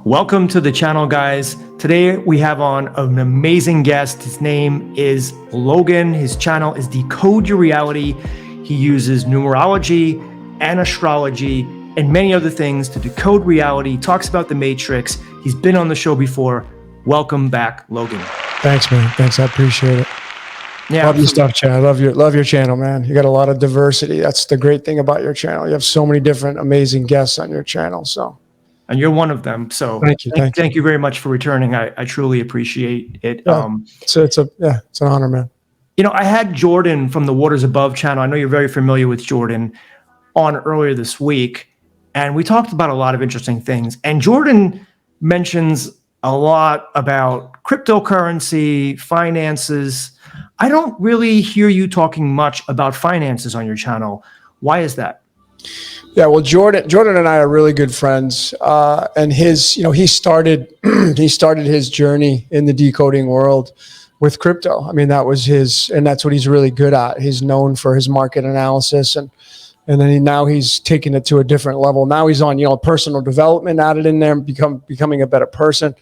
Welcome to the channel, guys. Today we have on an amazing guest. His name is Logan. His channel is Decode Your Reality. He uses numerology and astrology and many other things to decode reality. He talks about the Matrix. He's been on the show before. Welcome back, Logan. Thanks, man. Thanks. I appreciate it. Yeah, love your stuff, Chad. I love your channel, man. You got a lot of diversity. That's the great thing about your channel. You have so many different amazing guests on your channel. So, and you're one of them. So thank you very much for returning. I truly appreciate it. Yeah. It's an honor, man. You know, I had Jordan from the Waters Above channel. I know you're very familiar with Jordan on earlier this week, and we talked about a lot of interesting things. And Jordan mentions a lot about cryptocurrency, finances. I don't really hear you talking much about finances on your channel. Why is that? Yeah, well, Jordan and I are really good friends, and he started his journey in the decoding world with crypto. I mean, that was and that's what he's really good at. He's known for his market analysis, and then now he's taken it to a different level. Now he's on personal development added in there, becoming a better person.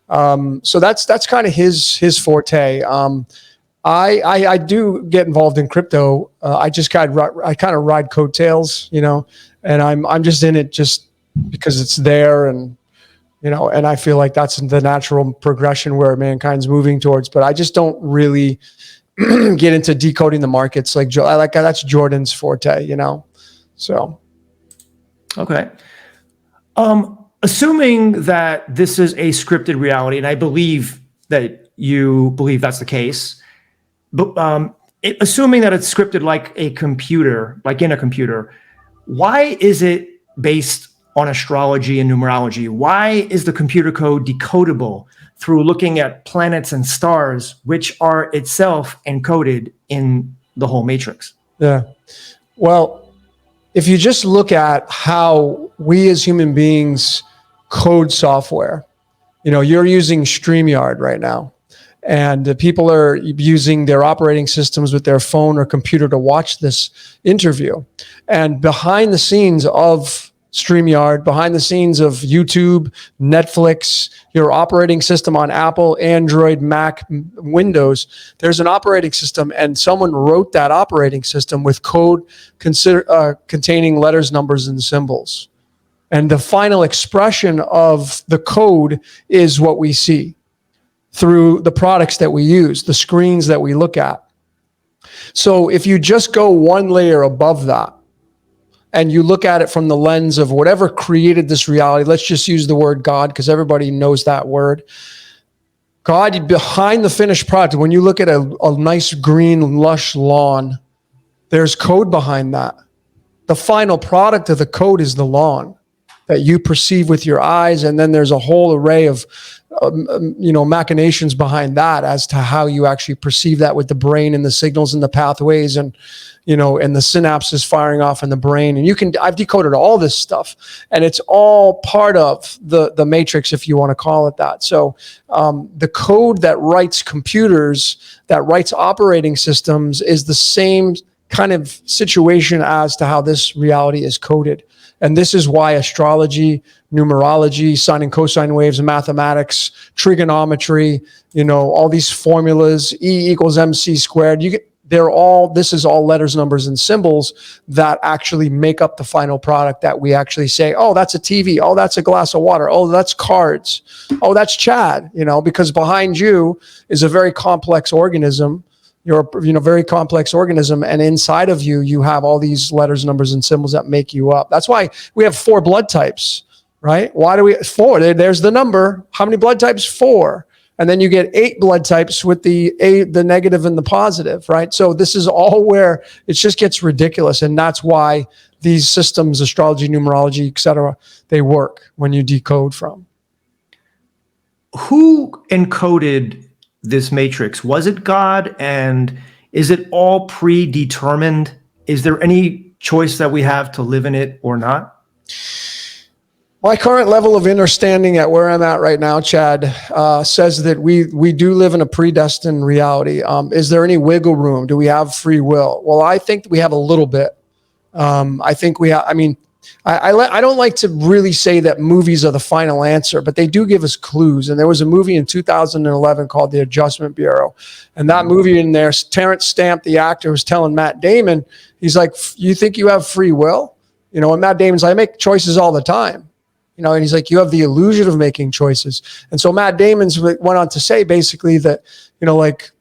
So that's kind of his forte. I do get involved in crypto. I kind of ride coattails, and I'm just in it just because it's there, and and I feel like that's the natural progression where mankind's moving towards. But I just don't really get into decoding the markets like that's Jordan's forte, So, okay. Assuming that this is a scripted reality, and I believe that you believe that's the case. But assuming that it's scripted like a computer, like in a computer, why is it based on astrology and numerology? Why is the computer code decodable through looking at planets and stars, which are itself encoded in the whole matrix? Yeah. Well, if you just look at how we as human beings code software, you're using StreamYard right now. And people are using their operating systems with their phone or computer to watch this interview. And behind the scenes of StreamYard, behind the scenes of YouTube, Netflix, your operating system on Apple, Android, Mac, Windows, there's an operating system, and someone wrote that operating system with code containing letters, numbers, and symbols. And the final expression of the code is what we see through the products that we use, the screens that we look at. So if you just go one layer above that and you look at it from the lens of whatever created this reality, let's just use the word God because everybody knows that word. God, behind the finished product, when you look at a nice green, lush lawn, there's code behind that. The final product of the code is the lawn that you perceive with your eyes, and then there's a whole array of machinations behind that as to how you actually perceive that with the brain and the signals and the pathways and the synapses firing off in the brain. And I've decoded all this stuff, and it's all part of the matrix, if you want to call it that. So the code that writes computers, that writes operating systems, is the same kind of situation as to how this reality is coded. And this is why astrology, numerology, sine and cosine waves, mathematics, trigonometry, all these formulas, E equals MC squared, this is all letters, numbers, and symbols that actually make up the final product that we actually say, oh, that's a TV. Oh, that's a glass of water. Oh, that's cards. Oh, that's Chad, because behind you is a very complex organism. You're a very complex organism, and inside of you, you have all these letters, numbers, and symbols that make you up. That's why we have 4 blood types, right? Why do we 4? There's the number. How many blood types? 4. And then you get 8 blood types with the negative and the positive, right? So this is all where it just gets ridiculous, and that's why these systems, astrology, numerology, etc., they work when you decode from. Who encoded this matrix? Was it God? And is it all predetermined? Is there any choice that we have to live in it or not? My current level of understanding at where I'm at right now, Chad, says that we do live in a predestined reality. Is there any wiggle room? Do we have free will? Well, I think we have a little bit. I think we have, I don't like to really say that movies are the final answer, but they do give us clues. And there was a movie in 2011 called The Adjustment Bureau. And that movie in there, Terrence Stamp, the actor, was telling Matt Damon, he's like, you think you have free will? You know, and Matt Damon's like, I make choices all the time. You know, and he's like, you have the illusion of making choices. And so Matt Damon's went on to say basically that, you know, like,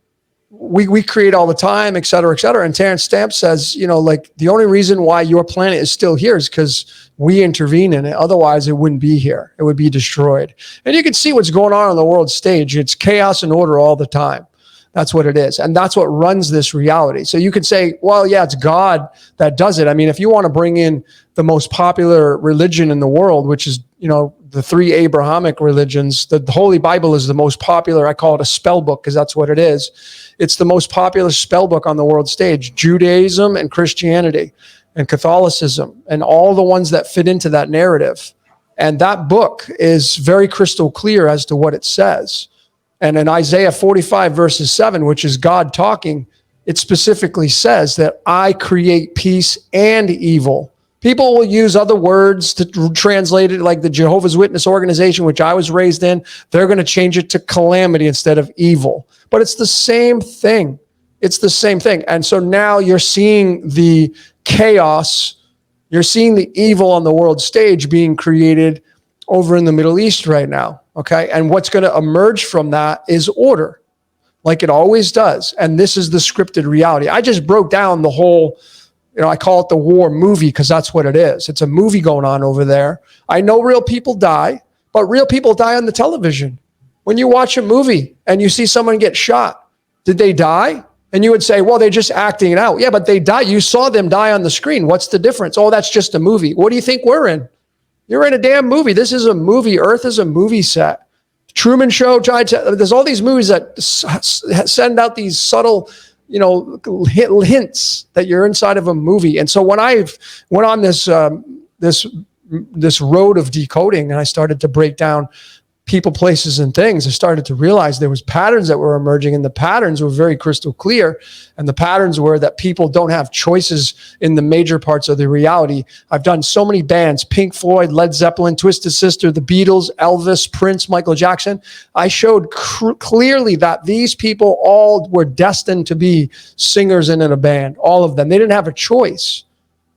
we create all the time, et cetera, et cetera. And Terrence Stamp says, you know, like the only reason why your planet is still here is because we intervene in it. Otherwise, it wouldn't be here. It would be destroyed. And you can see what's going on the world stage. It's chaos and order all the time. That's what it is. And that's what runs this reality. So you could say, well, yeah, it's God that does it. I mean, if you want to bring in the most popular religion in the world, which is, you know, the three Abrahamic religions, the Holy Bible is the most popular. I call it a spell book because that's what it is. It's the most popular spell book on the world stage. Judaism and Christianity and Catholicism and all the ones that fit into that narrative. And that book is very crystal clear as to what it says. And in Isaiah 45 verses 7, which is God talking, it specifically says that I create peace and evil. People will use other words to translate it, like the Jehovah's Witness organization, which I was raised in. They're going to change it to calamity instead of evil. But it's the same thing. It's the same thing. And so now you're seeing the chaos, you're seeing the evil on the world stage being created over in the Middle East right now. Okay. And what's going to emerge from that is order, like it always does. And this is the scripted reality. I just broke down the whole, you know, I call it the war movie because that's what it is. It's a movie going on over there. I know real people die, but real people die on the television. When you watch a movie and you see someone get shot, did they die? And you would say, well, they're just acting it out. Yeah, but they died. You saw them die on the screen. What's the difference? Oh, that's just a movie. What do you think we're in? You're in a damn movie. This is a movie. Earth is a movie set. Truman Show, there's all these movies that send out these subtle, you know, hints that you're inside of a movie. And so when I went on this road of decoding and I started to break down people, places, and things, I started to realize there was patterns that were emerging, and the patterns were very crystal clear. And the patterns were that people don't have choices in the major parts of the reality. I've done so many bands: Pink Floyd, Led Zeppelin, Twisted Sister, the Beatles, Elvis, Prince, Michael Jackson. I showed clearly that these people all were destined to be singers and in a band, all of them. They didn't have a choice.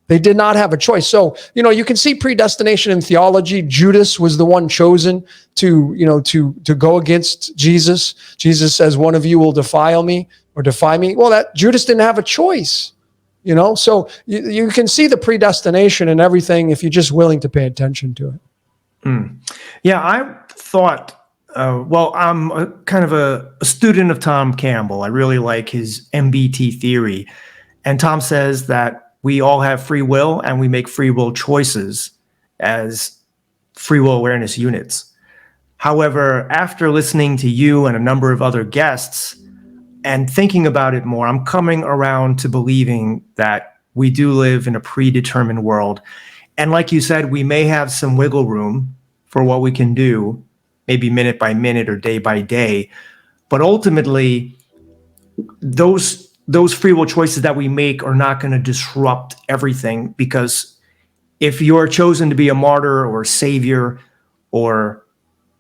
They did not have a choice. So, you know, you can see predestination in theology. Judas was the one chosen to go against Jesus. Jesus says, one of you will defile me or defy me. Well, that Judas didn't have a choice, you know? So you can see the predestination in everything if you're just willing to pay attention to it. Yeah, I thought, I'm kind of a student of Tom Campbell. I really like his MBT theory. And Tom says that we all have free will and we make free will choices as free will awareness units. However, after listening to you and a number of other guests and thinking about it more, I'm coming around to believing that we do live in a predetermined world. And like you said, we may have some wiggle room for what we can do, maybe minute by minute or day by day. But ultimately, those free will choices that we make are not going to disrupt everything, because if you're chosen to be a martyr or a savior or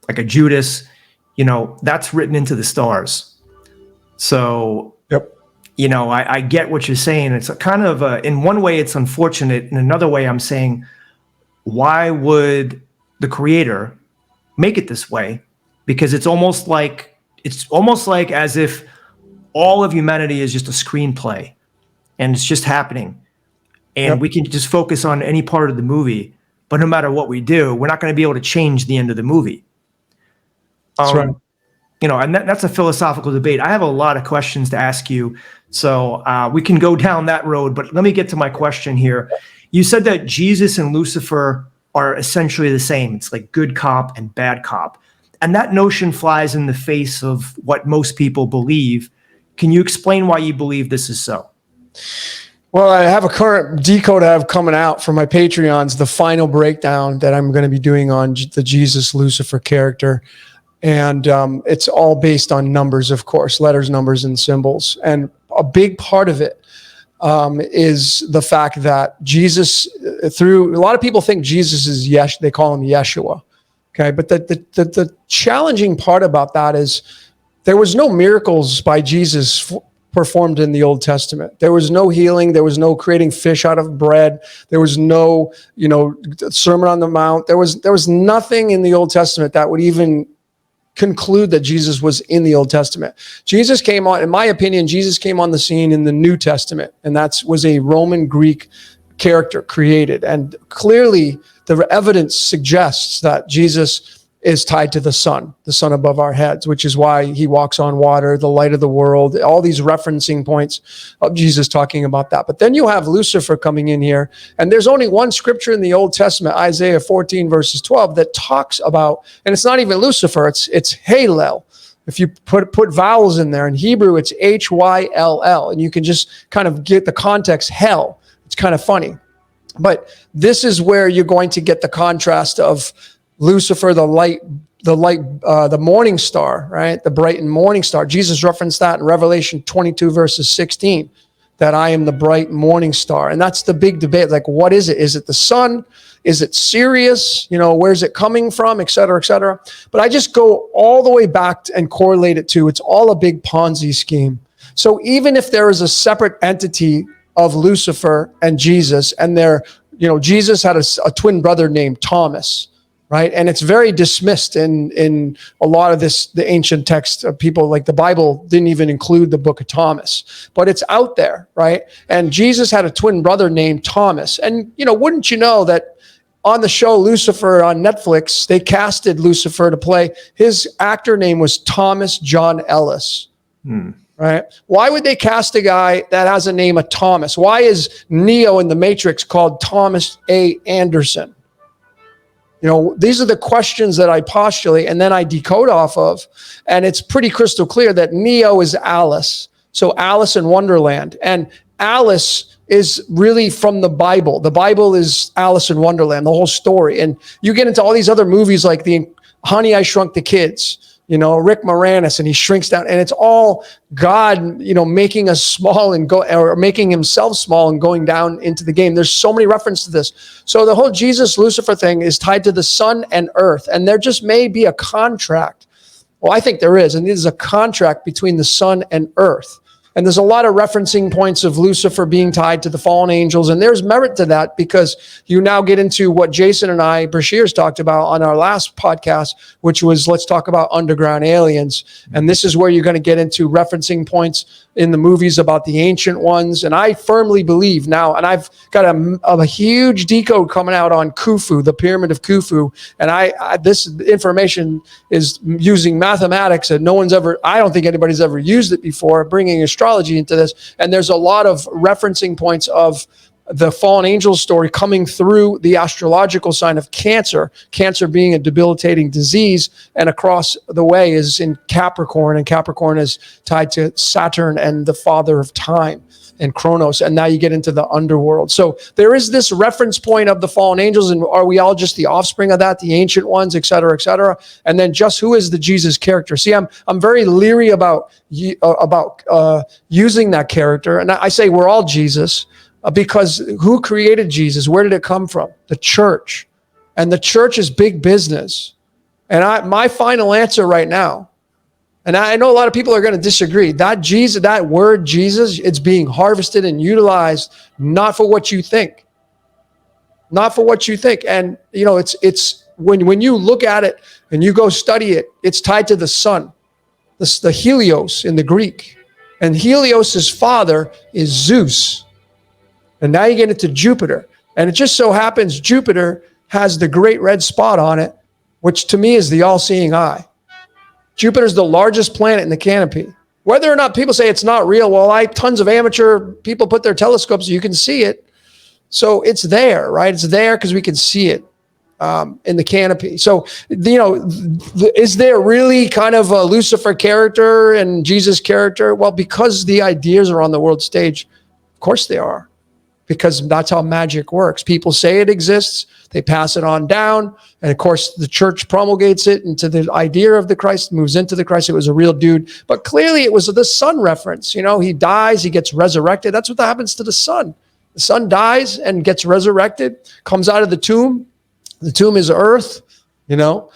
like a Judas, you know, that's written into the stars. So, yep. You know, I get what you're saying. It's a kind of in one way it's unfortunate. In another way, I'm saying, why would the creator make it this way? Because it's almost like as if all of humanity is just a screenplay and it's just happening. And we can just focus on any part of the movie, but no matter what we do, we're not going to be able to change the end of the movie. That's right. You know, and that's a philosophical debate. I have a lot of questions to ask you, so we can go down that road, but let me get to my question here. You said that Jesus and Lucifer are essentially the same. It's like good cop and bad cop. And that notion flies in the face of what most people believe. Can you explain why you believe this is so? Well, I have a current decode I have coming out for my Patreons, the final breakdown that I'm going to be doing on the Jesus Lucifer character. And it's all based on numbers, of course, letters, numbers, and symbols. And a big part of it is the fact that Jesus, through a lot of people think Jesus is they call him Yeshua. Okay, but the challenging part about that is there was no miracles by Jesus performed in the Old Testament. There was no healing. There was no creating fish out of bread. There was no, Sermon on the Mount. There was nothing in the Old Testament that would even conclude that Jesus was in the Old Testament. Jesus came on, in my opinion, Jesus came on the scene in the New Testament, and that was a Roman Greek character created. And clearly the evidence suggests that Jesus is tied to the sun above our heads, which is why he walks on water, the light of the world, all these referencing points of Jesus talking about that. But then you have Lucifer coming in here, and there's only one scripture in the Old Testament, Isaiah 14 verses 12, that talks about, and it's not even Lucifer, it's Hallel. If you put vowels in there, in Hebrew, it's Hyll, and you can just kind of get the context, hell. It's kind of funny. But this is where you're going to get the contrast of Lucifer, the morning star, right? The bright and morning star. Jesus referenced that in Revelation 22 verses 16, that I am the bright morning star. And that's the big debate. Like, what is it? Is it the sun? Is it Sirius? Where's it coming from? Et cetera, et cetera. But I just go all the way back and correlate it to, it's all a big Ponzi scheme. So even if there is a separate entity of Lucifer and Jesus, and Jesus had a twin brother named Thomas, right? And it's very dismissed in a lot of the ancient text of people, like the Bible didn't even include the book of Thomas, but it's out there, right? And Jesus had a twin brother named Thomas. And, wouldn't you know that on the show Lucifer on Netflix, they casted Lucifer to play, his actor name was Thomas John Ellis. Right? Why would they cast a guy that has a name of Thomas? Why is Neo in the Matrix called Thomas A. Anderson? These are the questions that I postulate and then I decode off of. And it's pretty crystal clear that Neo is Alice. So Alice in Wonderland. And Alice is really from the Bible. The Bible is Alice in Wonderland, the whole story. And you get into all these other movies like the Honey, I Shrunk the Kids. Rick Moranis, and he shrinks down, and it's all God, making us small or making himself small and going down into the game. There's so many references to this. So the whole Jesus Lucifer thing is tied to the sun and earth, and there just may be a contract. Well, I think there is, and there's a contract between the sun and earth. And there's a lot of referencing points of Lucifer being tied to the fallen angels. And there's merit to that because you now get into what Jason and I, Brashears, talked about on our last podcast, which was, let's talk about underground aliens. And this is where you're going to get into referencing points in the movies about the ancient ones. And I firmly believe now, and I've got a huge decode coming out on Khufu, the pyramid of Khufu. And this information is using mathematics that I don't think anybody's ever used it before, bringing astrology into this. And there's a lot of referencing points of the fallen angel story coming through the astrological sign of Cancer, Cancer being a debilitating disease, and across the way is in Capricorn, and Capricorn is tied to Saturn and the father of time and Kronos, and now you get into the underworld. So there is this reference point of the fallen angels, and are we all just the offspring of that, the ancient ones, et cetera, and then just who is the Jesus character? See, I'm very leery about using that character, and I say we're all Jesus, because who created Jesus? Where did it come from? The church. And the church is big business. And my final answer right now, and I know a lot of people are going to disagree, that word Jesus, it's being harvested and utilized not for what you think. Not for what you think. And it's when you look at it and you go study it, it's tied to the sun. The Helios in the Greek. And Helios's father is Zeus. And now you get into Jupiter. And it just so happens Jupiter has the great red spot on it, which to me is the all-seeing eye. Jupiter is the largest planet in the canopy. Whether or not people say it's not real, well, tons of amateur people put their telescopes so you can see it. So it's there, right? It's there because we can see it in the canopy. So, is there really kind of a Lucifer character and Jesus character? Well, because the ideas are on the world stage, of course they are. because that's how magic works. People say it exists, they pass it on down, and of course the church promulgates it into the idea of the Christ, moves into the Christ. It was a real dude, but clearly it was the sun reference. You know, he dies, he gets resurrected. That's what happens to the sun. The sun dies and gets resurrected, comes out of the tomb. The tomb is earth, you know.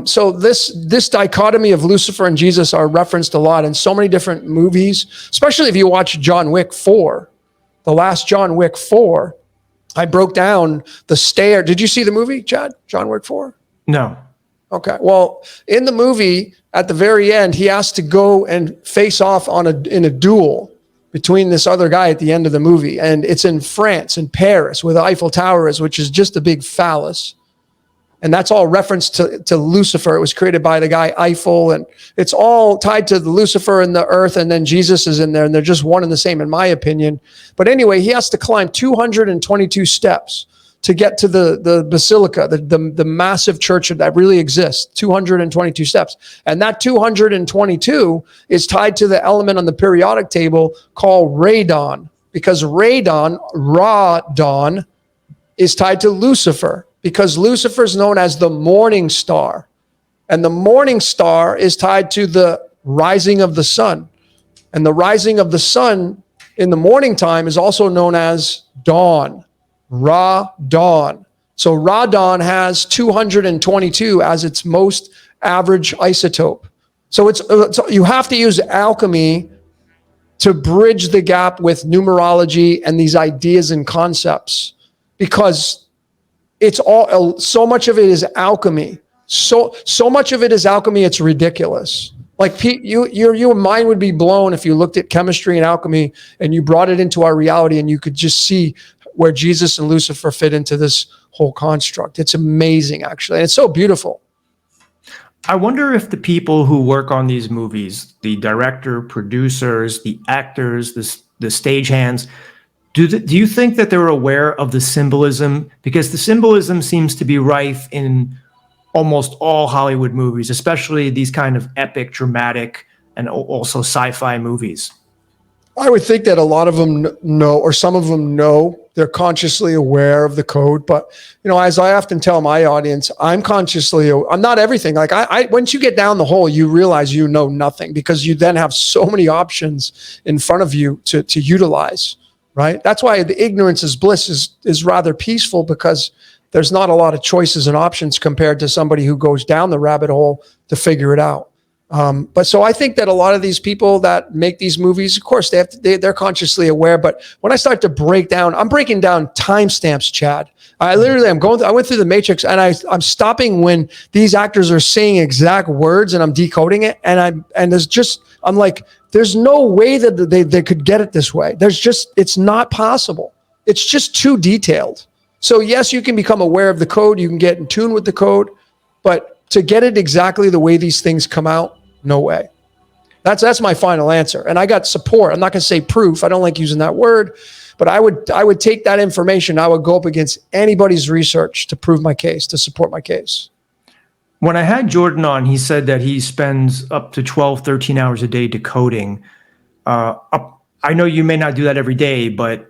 So this dichotomy of Lucifer and Jesus are referenced a lot in so many different movies, especially if you watch John Wick 4, the last John Wick 4. I broke down the stair. Did you see the movie, Chad? John Wick 4? No. Okay. Well, in the movie, at the very end, he has to go and face off in a duel between this other guy at the end of the movie. And it's in France, in Paris, where the Eiffel Tower is, which is just a big phallus. And that's all reference to Lucifer. It was created by the guy Eiffel, and it's all tied to the Lucifer and the earth, and then Jesus is in there, and they're just one and the same, in my opinion. But anyway, he has to climb 222 steps to get to the basilica, the massive church that really exists, 222 steps. And that 222 is tied to the element on the periodic table called radon, because radon, raw dawn, is tied to Lucifer, because Lucifer is known as the morning star. And the morning star is tied to the rising of the sun. And the rising of the sun in the morning time is also known as dawn, Ra dawn. So Ra dawn has 222 as its most average isotope. So you have to use alchemy to bridge the gap with numerology and these ideas and concepts, because it's all, so much of it is alchemy. So much of it is alchemy, it's ridiculous. Like your mind would be blown if you looked at chemistry and alchemy and you brought it into our reality, and you could just see where Jesus and Lucifer fit into this whole construct. It's amazing, actually. And it's so beautiful. I wonder if the people who work on these movies, the director, producers, the actors, the stagehands, do you think that they're aware of the symbolism? Because the symbolism seems to be rife in almost all Hollywood movies, especially these kind of epic, dramatic, and also sci-fi movies. I would think that a lot of them know, or some of them know. They're consciously aware of the code. But, you know, as I often tell my audience, I'm not everything. Like once you get down the hole, you realize you know nothing, because you then have so many options in front of you to utilize. Right? That's why the ignorance is bliss is rather peaceful, because there's not a lot of choices and options compared to somebody who goes down the rabbit hole to figure it out. But so I think that a lot of these people that make these movies, of course, they're consciously aware. But when I start to I'm breaking down timestamps, Chad. I went through the matrix, and I'm stopping when these actors are saying exact words, and I'm decoding it. I'm like, there's no way that they could get it this way. It's not possible. It's just too detailed. So yes, you can become aware of the code. You can get in tune with the code, but to get it exactly the way these things come out, no way. That's my final answer. And I got support. I'm not going to say proof. I don't like using that word, but I would take that information. I would go up against anybody's research to prove my case, to support my case. When I had Jordan on, he said that he spends up to 12, 13 hours a day decoding. I know you may not do that every day, but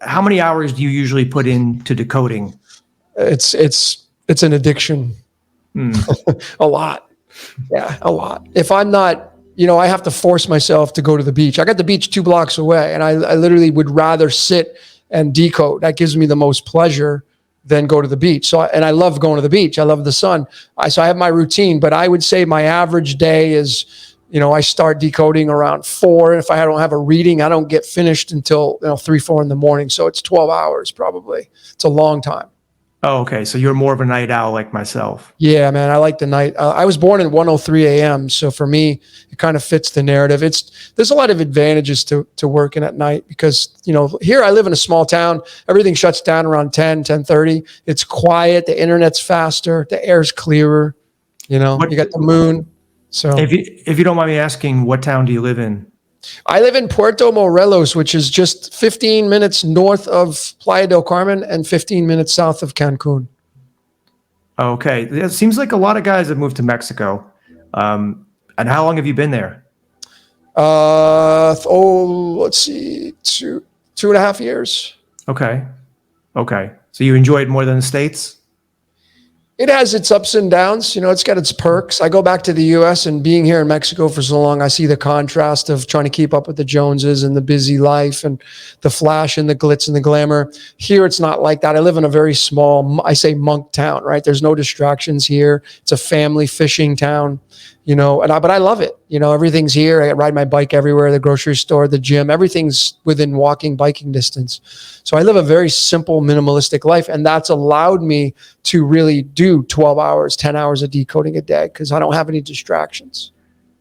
how many hours do you usually put into decoding? It's an addiction. A lot. Yeah, a lot. If I'm not, I have to force myself to go to the beach. I got the beach 2 blocks away, and I literally would rather sit and decode. That gives me the most pleasure than go to the beach. And I love going to the beach. I love the sun. So I have my routine, but I would say my average day is, I start decoding around 4. If I don't have a reading, I don't get finished until 3, 4 in the morning. So it's 12 hours probably. It's a long time. Oh, okay. So you're more of a night owl like myself. Yeah, man. I like the night. I was born at 1:03 a.m. So for me, it kind of fits the narrative. There's a lot of advantages to working at night, because, here I live in a small town. Everything shuts down around 10:30. It's quiet. The internet's faster. The air's clearer. You got the moon. So if you don't mind me asking, what town do you live in? I live in Puerto Morelos, which is just 15 minutes north of Playa del Carmen and 15 minutes south of Cancun. Okay. It seems like a lot of guys have moved to Mexico. And how long have you been there? Let's see, 2.5 years. Okay. Okay. So you enjoy it more than the States? It has its ups and downs. You know, it's got its perks. I go back to the US, and being here in Mexico for so long, I see the contrast of trying to keep up with the Joneses and the busy life and the flash and the glitz and the glamour. Here, it's not like that. I live in a very small, I say monk town, right? There's no distractions here. It's a family fishing town, you know, but I love it. You know, everything's here. I ride my bike everywhere, the grocery store, the gym, everything's within biking distance. So I live a very simple, minimalistic life. And that's allowed me to really do 12 hours, 10 hours of decoding a day because I don't have any distractions.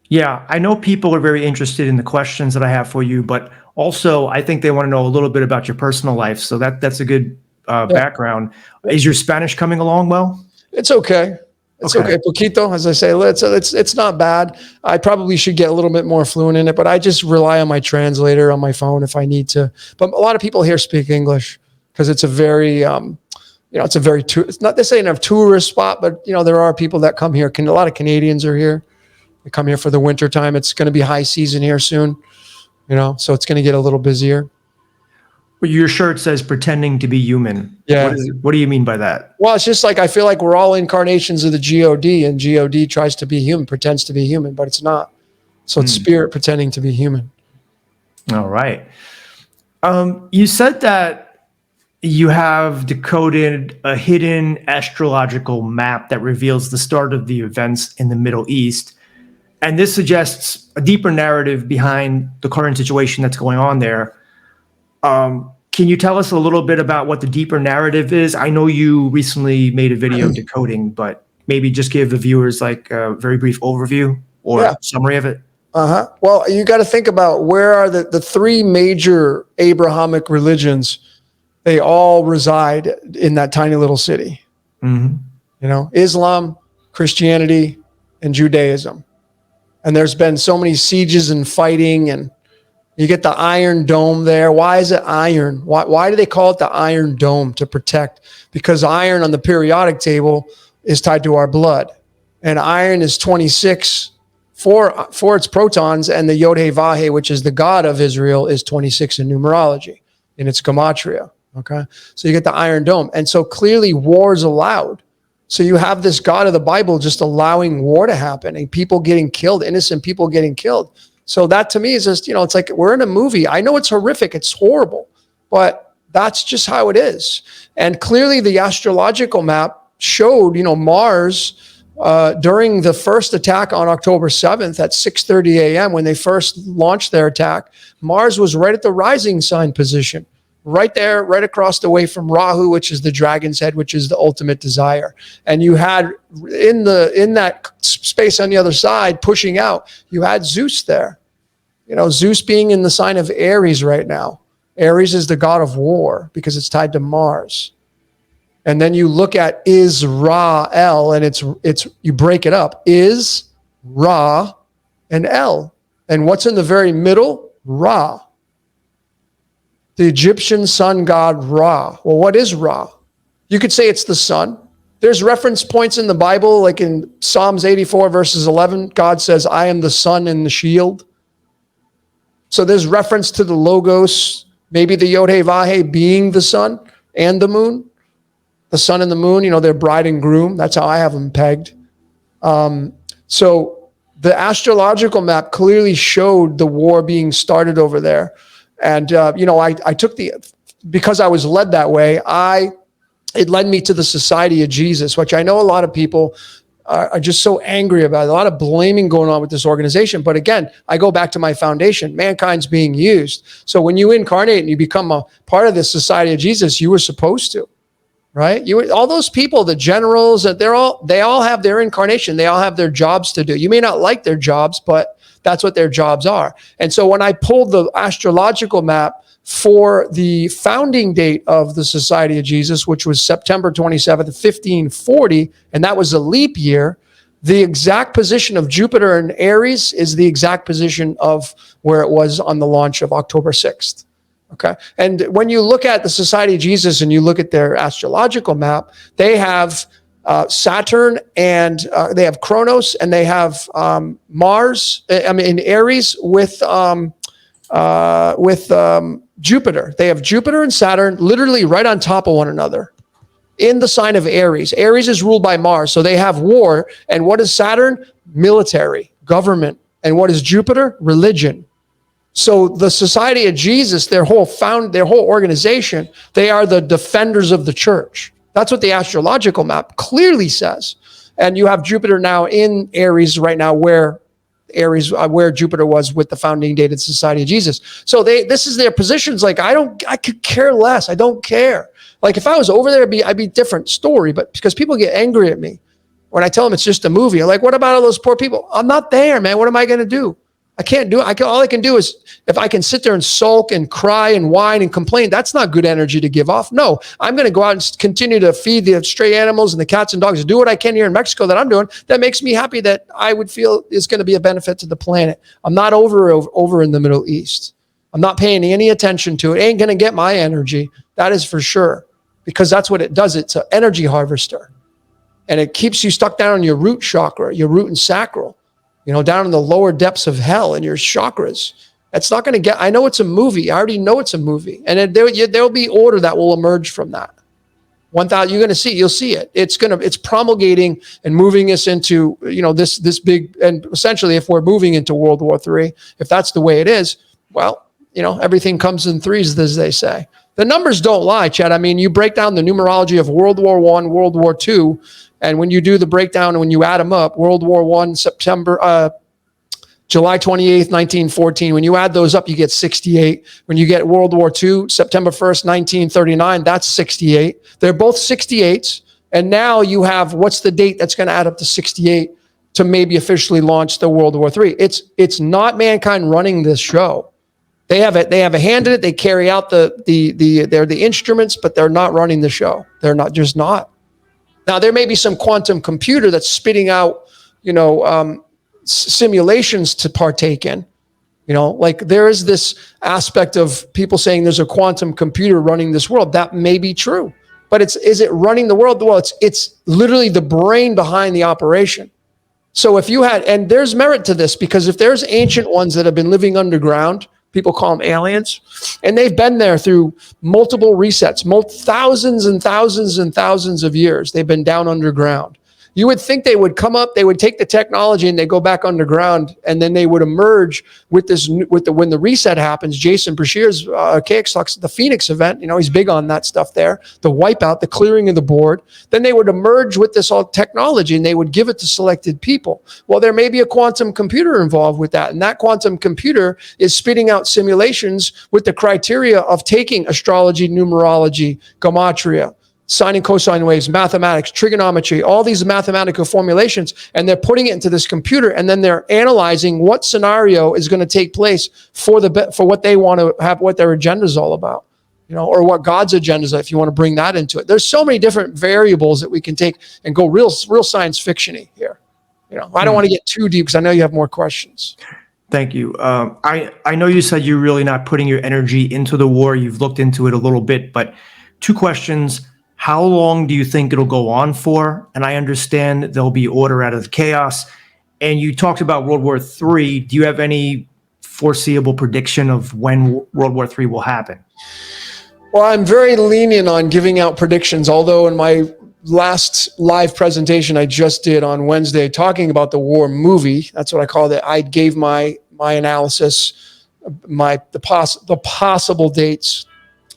Yeah, I know people are very interested in the questions that I have for you, but also I think they want to know a little bit about your personal life. So that's a good background. Is your Spanish coming along well? It's okay. It's okay. Poquito, as I say, it's not bad. I probably should get a little bit more fluent in it, but I just rely on my translator on my phone if I need to. But a lot of people here speak English because it's a very, it's not this ain't a tourist spot, but you know, there are people that come here. A lot of Canadians are here. They come here for the winter time. It's going to be high season here soon, you know, so it's going to get a little busier. Well, your shirt says pretending to be human. Yeah. What do you mean by that? Well, it's just like I feel like we're all incarnations of the God, and God tries to be human, pretends to be human, but it's not. So it's spirit pretending to be human. All right. You said that you have decoded a hidden astrological map that reveals the start of the events in the Middle East. And this suggests a deeper narrative behind the current situation that's going on there. Can you tell us a little bit about what the deeper narrative is? I know you recently made a video decoding, but maybe just give the viewers like a very brief overview or summary of it. Well, you got to think about where are the three major Abrahamic religions. They all reside in that tiny little city. Mm-hmm. You know, Islam, Christianity, and Judaism. And there's been so many sieges and fighting, and you get the Iron Dome there. Why is it iron? Why do they call it the Iron Dome? To protect? Because iron on the periodic table is tied to our blood. And iron is 26 for its protons, and the Yod-Heh-Vah-Heh, which is the God of Israel, is 26 in numerology, in its Gematria. Okay? So you get the Iron Dome. And so clearly war is allowed. So you have this God of the Bible just allowing war to happen and people getting killed, innocent people getting killed. So that to me is just, you know, it's like we're in a movie. I know it's horrific. It's horrible, but that's just how it is. And clearly the astrological map showed, you know, Mars during the first attack on October 7th at 6:30 a.m. when they first launched their attack, Mars was right at the rising sign position, right there, right across the way from Rahu, which is the dragon's head, which is the ultimate desire. And you had in that space on the other side pushing out, you had Zeus there. You know, Zeus being in the sign of Aries right now. Aries is the god of war because it's tied to Mars. And then you look at Israel, and it's you break it up. Is, Ra, and El. And what's in the very middle? Ra. The Egyptian sun god Ra. Well, what is Ra? You could say it's the sun. There's reference points in the Bible, like in Psalms 84 verses 11, God says, I am the sun and the shield. So there's reference to the Logos, maybe the Yod-Heh-Vah-Heh being the sun and the moon. The sun and the moon, you know, they're bride and groom. That's how I have them pegged. So the astrological map clearly showed the war being started over there. And, you know, I took because I was led that way, it led me to the Society of Jesus, which I know a lot of people are just so angry about. A lot of blaming going on with this organization. But again, I go back to my foundation. Mankind's being used. So when you incarnate and you become a part of this Society of Jesus, you were supposed to, right? All those people, the generals, they all have their incarnation. They all have their jobs to do. You may not like their jobs, but that's what their jobs are. And so when I pulled the astrological map for the founding date of the Society of Jesus, which was September 27th, 1540, and that was a leap year, the exact position of Jupiter in Aries is the exact position of where it was on the launch of October 6th. Okay. And when you look at the Society of Jesus and you look at their astrological map, they have Saturn and they have Kronos, and they have Mars, in Aries with Jupiter. They have Jupiter and Saturn literally right on top of one another in the sign of Aries. Aries is ruled by Mars, so they have war. And what is Saturn? Military, government. And what is Jupiter? Religion. So the Society of Jesus, their whole organization, they are the defenders of the church. That's what the astrological map clearly says. And you have Jupiter now in Aries right now, where Jupiter was with the founding date of the Society of Jesus. So this is their positions. Like, I could care less. I don't care. Like, if I was over there, I'd be different story. But because people get angry at me when I tell them it's just a movie, I'm like, what about all those poor people? I'm not there, man. What am I going to do? I can't do it. All I can do is, if I can sit there and sulk and cry and whine and complain, that's not good energy to give off. No, I'm going to go out and continue to feed the stray animals and the cats and dogs, do what I can here in Mexico that I'm doing. That makes me happy, that I would feel is going to be a benefit to the planet. I'm not over in the Middle East. I'm not paying any attention to it. Ain't going to get my energy. That is for sure, because that's what it does. It's an energy harvester, and it keeps you stuck down in your root chakra, your root and sacral. Down in the lower depths of hell in your chakras. It's not going to get, I know it's a movie. I already know it's a movie. And there'll be order that will emerge from that. You're going to see, you'll see it. It's promulgating and moving us into, this big, and essentially if we're moving into World War III, if that's the way it is, well, everything comes in threes, as they say. The numbers don't lie, Chad. I mean, you break down the numerology of World War I, World War II, and when you do the breakdown and when you add them up, World War I, July 28th, 1914, when you add those up, you get 68. When you get World War II, September 1st, 1939, that's 68. They're both 68s. And now you have, what's the date that's going to add up to 68 to maybe officially launch the World War III? It's not mankind running this show. They have a hand in it. They carry out they're the instruments, but they're not running the show. They're just not. Now, there may be some quantum computer that's spitting out, simulations to partake in. Like, there is this aspect of people saying there's a quantum computer running this world. That may be true, but is it running the world? Well, it's literally the brain behind the operation. So if you had, and there's merit to this, because if there's ancient ones that have been living underground, people call them aliens, and they've been there through multiple resets, thousands and thousands and thousands of years. They've been down underground. You would think they would come up, they would take the technology and they go back underground, and then they would emerge with this, when the reset happens. Jason Brashear's KX talks the Phoenix event, he's big on that stuff there, the wipeout, the clearing of the board. Then they would emerge with this all technology and they would give it to selected people. Well, there may be a quantum computer involved with that, and that quantum computer is spitting out simulations with the criteria of taking astrology, numerology, Gematria, sine and cosine waves, mathematics, trigonometry, all these mathematical formulations, and they're putting it into this computer, and then they're analyzing what scenario is going to take place for what they want to have, what their agenda is all about, or what God's agenda is, if you want to bring that into it. There's so many different variables that we can take and go real science fiction-y here. I don't want to get too deep because I know you have more questions. Thank you. I know you said you're really not putting your energy into the war. You've looked into it a little bit, but 2 questions. How long do you think it'll go on for? And I understand there'll be order out of the chaos. And you talked about World War III. Do you have any foreseeable prediction of when World War III will happen? Well, I'm very lenient on giving out predictions, although in my last live presentation I just did on Wednesday talking about the war movie, that's what I called it, I gave my analysis, the possible dates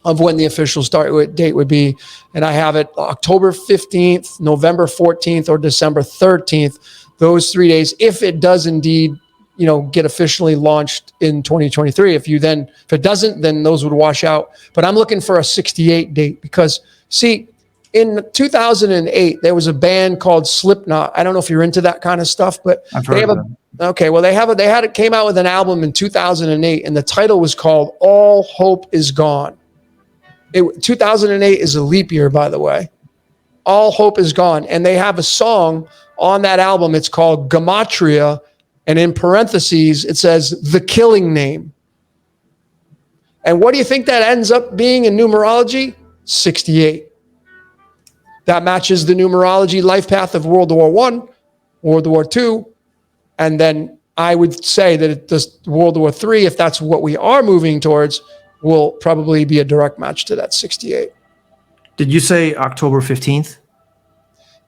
of when the official start date would be. And I have it October 15th, November 14th, or December 13th, those 3 days, if it does indeed, get officially launched in 2023. If it doesn't, then those would wash out. But I'm looking for a 68 date because, see, in 2008, there was a band called Slipknot. I don't know if you're into that kind of stuff, but I've heard of them. Okay, well, it came out with an album in 2008, and the title was called All Hope Is Gone. 2008 is a leap year, by the way. All Hope Is Gone. And they have a song on that album. It's called Gematria. And in parentheses, it says the killing name. And what do you think that ends up being in numerology? 68. That matches the numerology life path of World War I, World War II. And then I would say that this World War III, if that's what we are moving towards, will probably be a direct match to that 68. Did you say October 15th?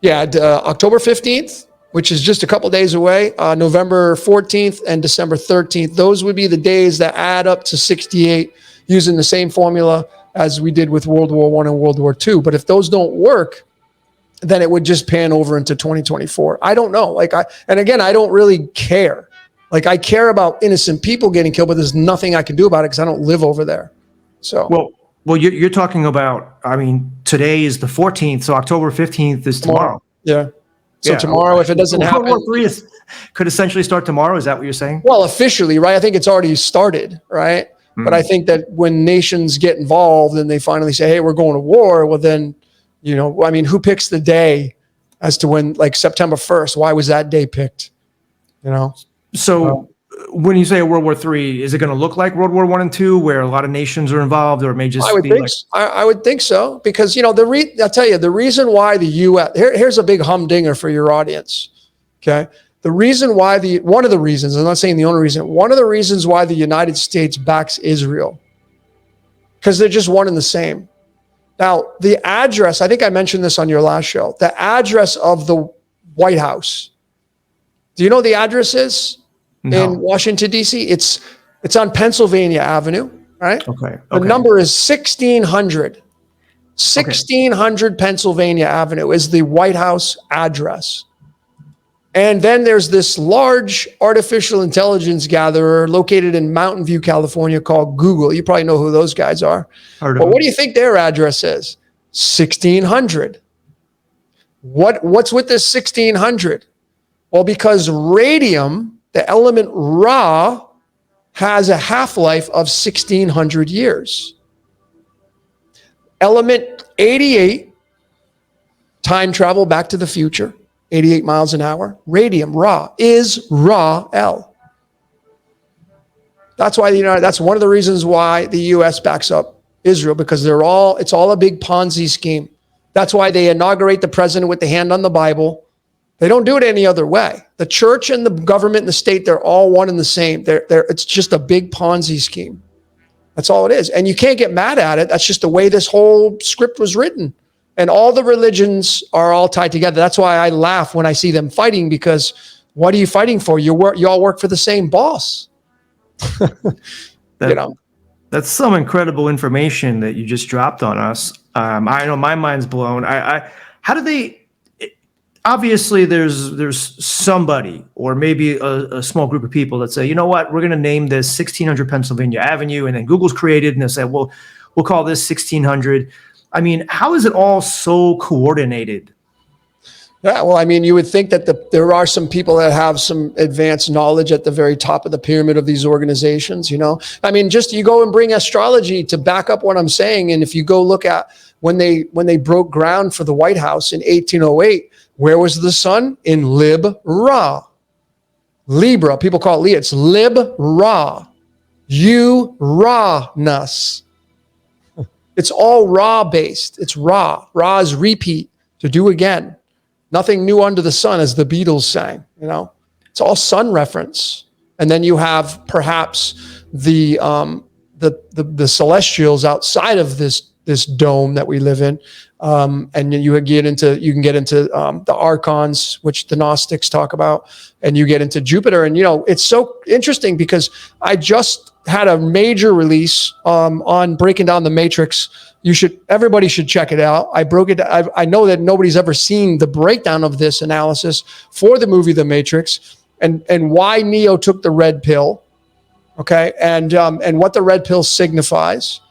Yeah, October 15th, which is just a couple days away, November 14th and December 13th. Those would be the days that add up to 68 using the same formula as we did with World War I and World War II. But if those don't work, then it would just pan over into 2024. I don't know. And again, I don't really care. Like, I care about innocent people getting killed, but there's nothing I can do about it because I don't live over there. So, well, you're talking about, I mean, today is the 14th, so October 15th is tomorrow. Yeah. So tomorrow, if it doesn't happen, World War III could essentially start tomorrow. Is that what you're saying? Well, officially, right? I think it's already started, right? But I think that when nations get involved and they finally say, hey, we're going to war, well, then, I mean, who picks the day as to when, like September 1st? Why was that day picked? So when you say World War III, is it going to look like World War I and II, where a lot of nations are involved, or it may just I would think so, because, I'll tell you, the reason why the U.S., here's a big humdinger for your audience, okay? The reason why one of the reasons, I'm not saying the only reason, one of the reasons why the United States backs Israel, because they're just one and the same. Now, the address, I think I mentioned this on your last show, the address of the White House. Do you know what the address is? No. In Washington, D.C.? It's on Pennsylvania Avenue, right? Okay. The number is 1600. 1600 Pennsylvania Avenue is the White House address. And then there's this large artificial intelligence gatherer located in Mountain View, California, called Google. You probably know who those guys are. But what do you think their address is? 1600. What's with this 1600? Well, because radium, the element Ra, has a half-life of 1600 years. Element 88, time travel back to the future, 88 miles an hour. Radium, Ra, is Ra-L. That's why that's one of the reasons why the U.S. backs up Israel, because it's all a big Ponzi scheme. That's why they inaugurate the president with the hand on the Bible. They don't do it any other way. The church and the government and the state, they're all one and the same. It's just a big Ponzi scheme. That's all it is. And you can't get mad at it. That's just the way this whole script was written. And all the religions are all tied together. That's why I laugh when I see them fighting, because what are you fighting for? You all work for the same boss. That's some incredible information that you just dropped on us. I know my mind's blown. How do they? Obviously, there's somebody, or maybe a small group of people that say, you know what, we're going to name this 1600 Pennsylvania Avenue, and then Google's created, and they say, well, we'll call this 1600. I mean, how is it all so coordinated? Yeah, well, I mean, you would think that there are some people that have some advanced knowledge at the very top of the pyramid of these organizations, I mean, just you go and bring astrology to back up what I'm saying, and if you go look at when they broke ground for the White House in 1808, where was the sun? In Lib-Ra. Libra, people call it Leo. It's Lib-Ra. Uranus. It's all Ra based. It's Ra. Ra is repeat, to do again. Nothing new under the sun, as the Beatles sang. It's all sun reference. And then you have perhaps the celestials outside of this dome that we live in, and you can get into the archons, which the Gnostics talk about, and you get into Jupiter. And it's so interesting because I just had a major release on breaking down the matrix. Everybody should check it out. I broke it. I know that nobody's ever seen the breakdown of this analysis for the movie The Matrix, and why Neo took the red pill, okay, and what the red pill signifies.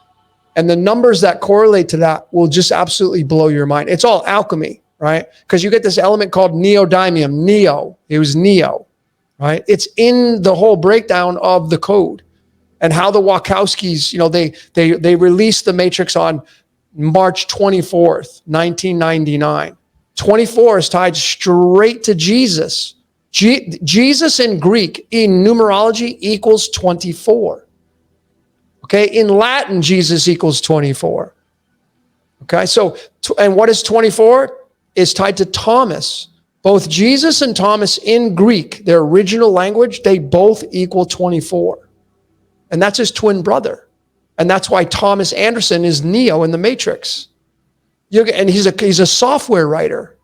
And the numbers that correlate to that will just absolutely blow your mind. It's all alchemy, right? Because you get this element called neodymium. Neo. It was Neo, right? It's in the whole breakdown of the code, and how the Wachowskis, they released the Matrix on March 24th, 1999. 24 is tied straight to Jesus. Jesus in Greek, in numerology, equals 24. Okay, in Latin, Jesus equals 24. Okay, so, and what is 24? Is tied to Thomas. Both Jesus and Thomas in Greek, their original language, they both equal 24. And that's his twin brother. And that's why Thomas Anderson is Neo in the Matrix. And he's a software writer.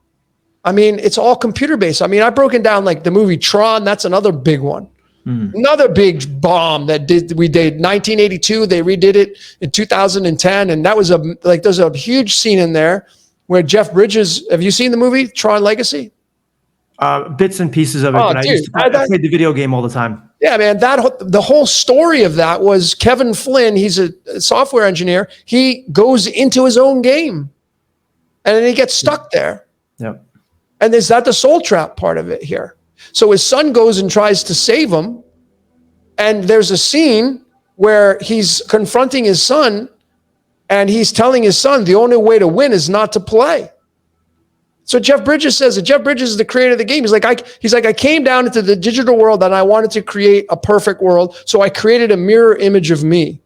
I mean, it's all computer-based. I mean, I've broken down like the movie Tron. That's another big one. Another big bomb that we did 1982. They redid it in 2010. And that was there's a huge scene in there where Jeff Bridges, have you seen the movie Tron Legacy? Bits and pieces of it, but dude, I played the video game all the time. Yeah, man, the whole story of that was Kevin Flynn, he's a software engineer. He goes into his own game and then he gets stuck there. Yep. And is that the soul trap part of it here? So his son goes and tries to save him. And there's a scene where he's confronting his son and he's telling his son the only way to win is not to play. So Jeff Bridges says that Jeff Bridges is the creator of the game. He's like, I came down into the digital world and I wanted to create a perfect world. So I created a mirror image of me.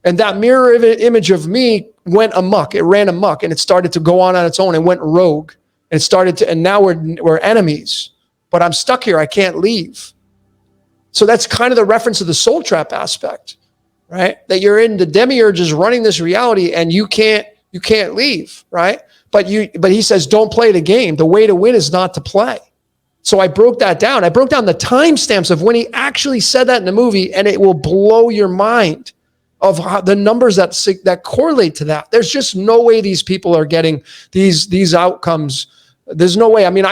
And that mirror image of me went amok. It ran amok and it started to go on its own and went rogue. And it started to, and now we're enemies. But I'm stuck here. I can't leave. So that's kind of the reference to the soul trap aspect, right? That you're in the demiurge is running this reality and you can't leave, right? But he says, don't play the game. The way to win is not to play. So I broke that down. I broke down the timestamps of when he actually said that in the movie, and it will blow your mind of how the numbers that correlate to that. There's just no way these people are getting these outcomes. There's no way. I mean,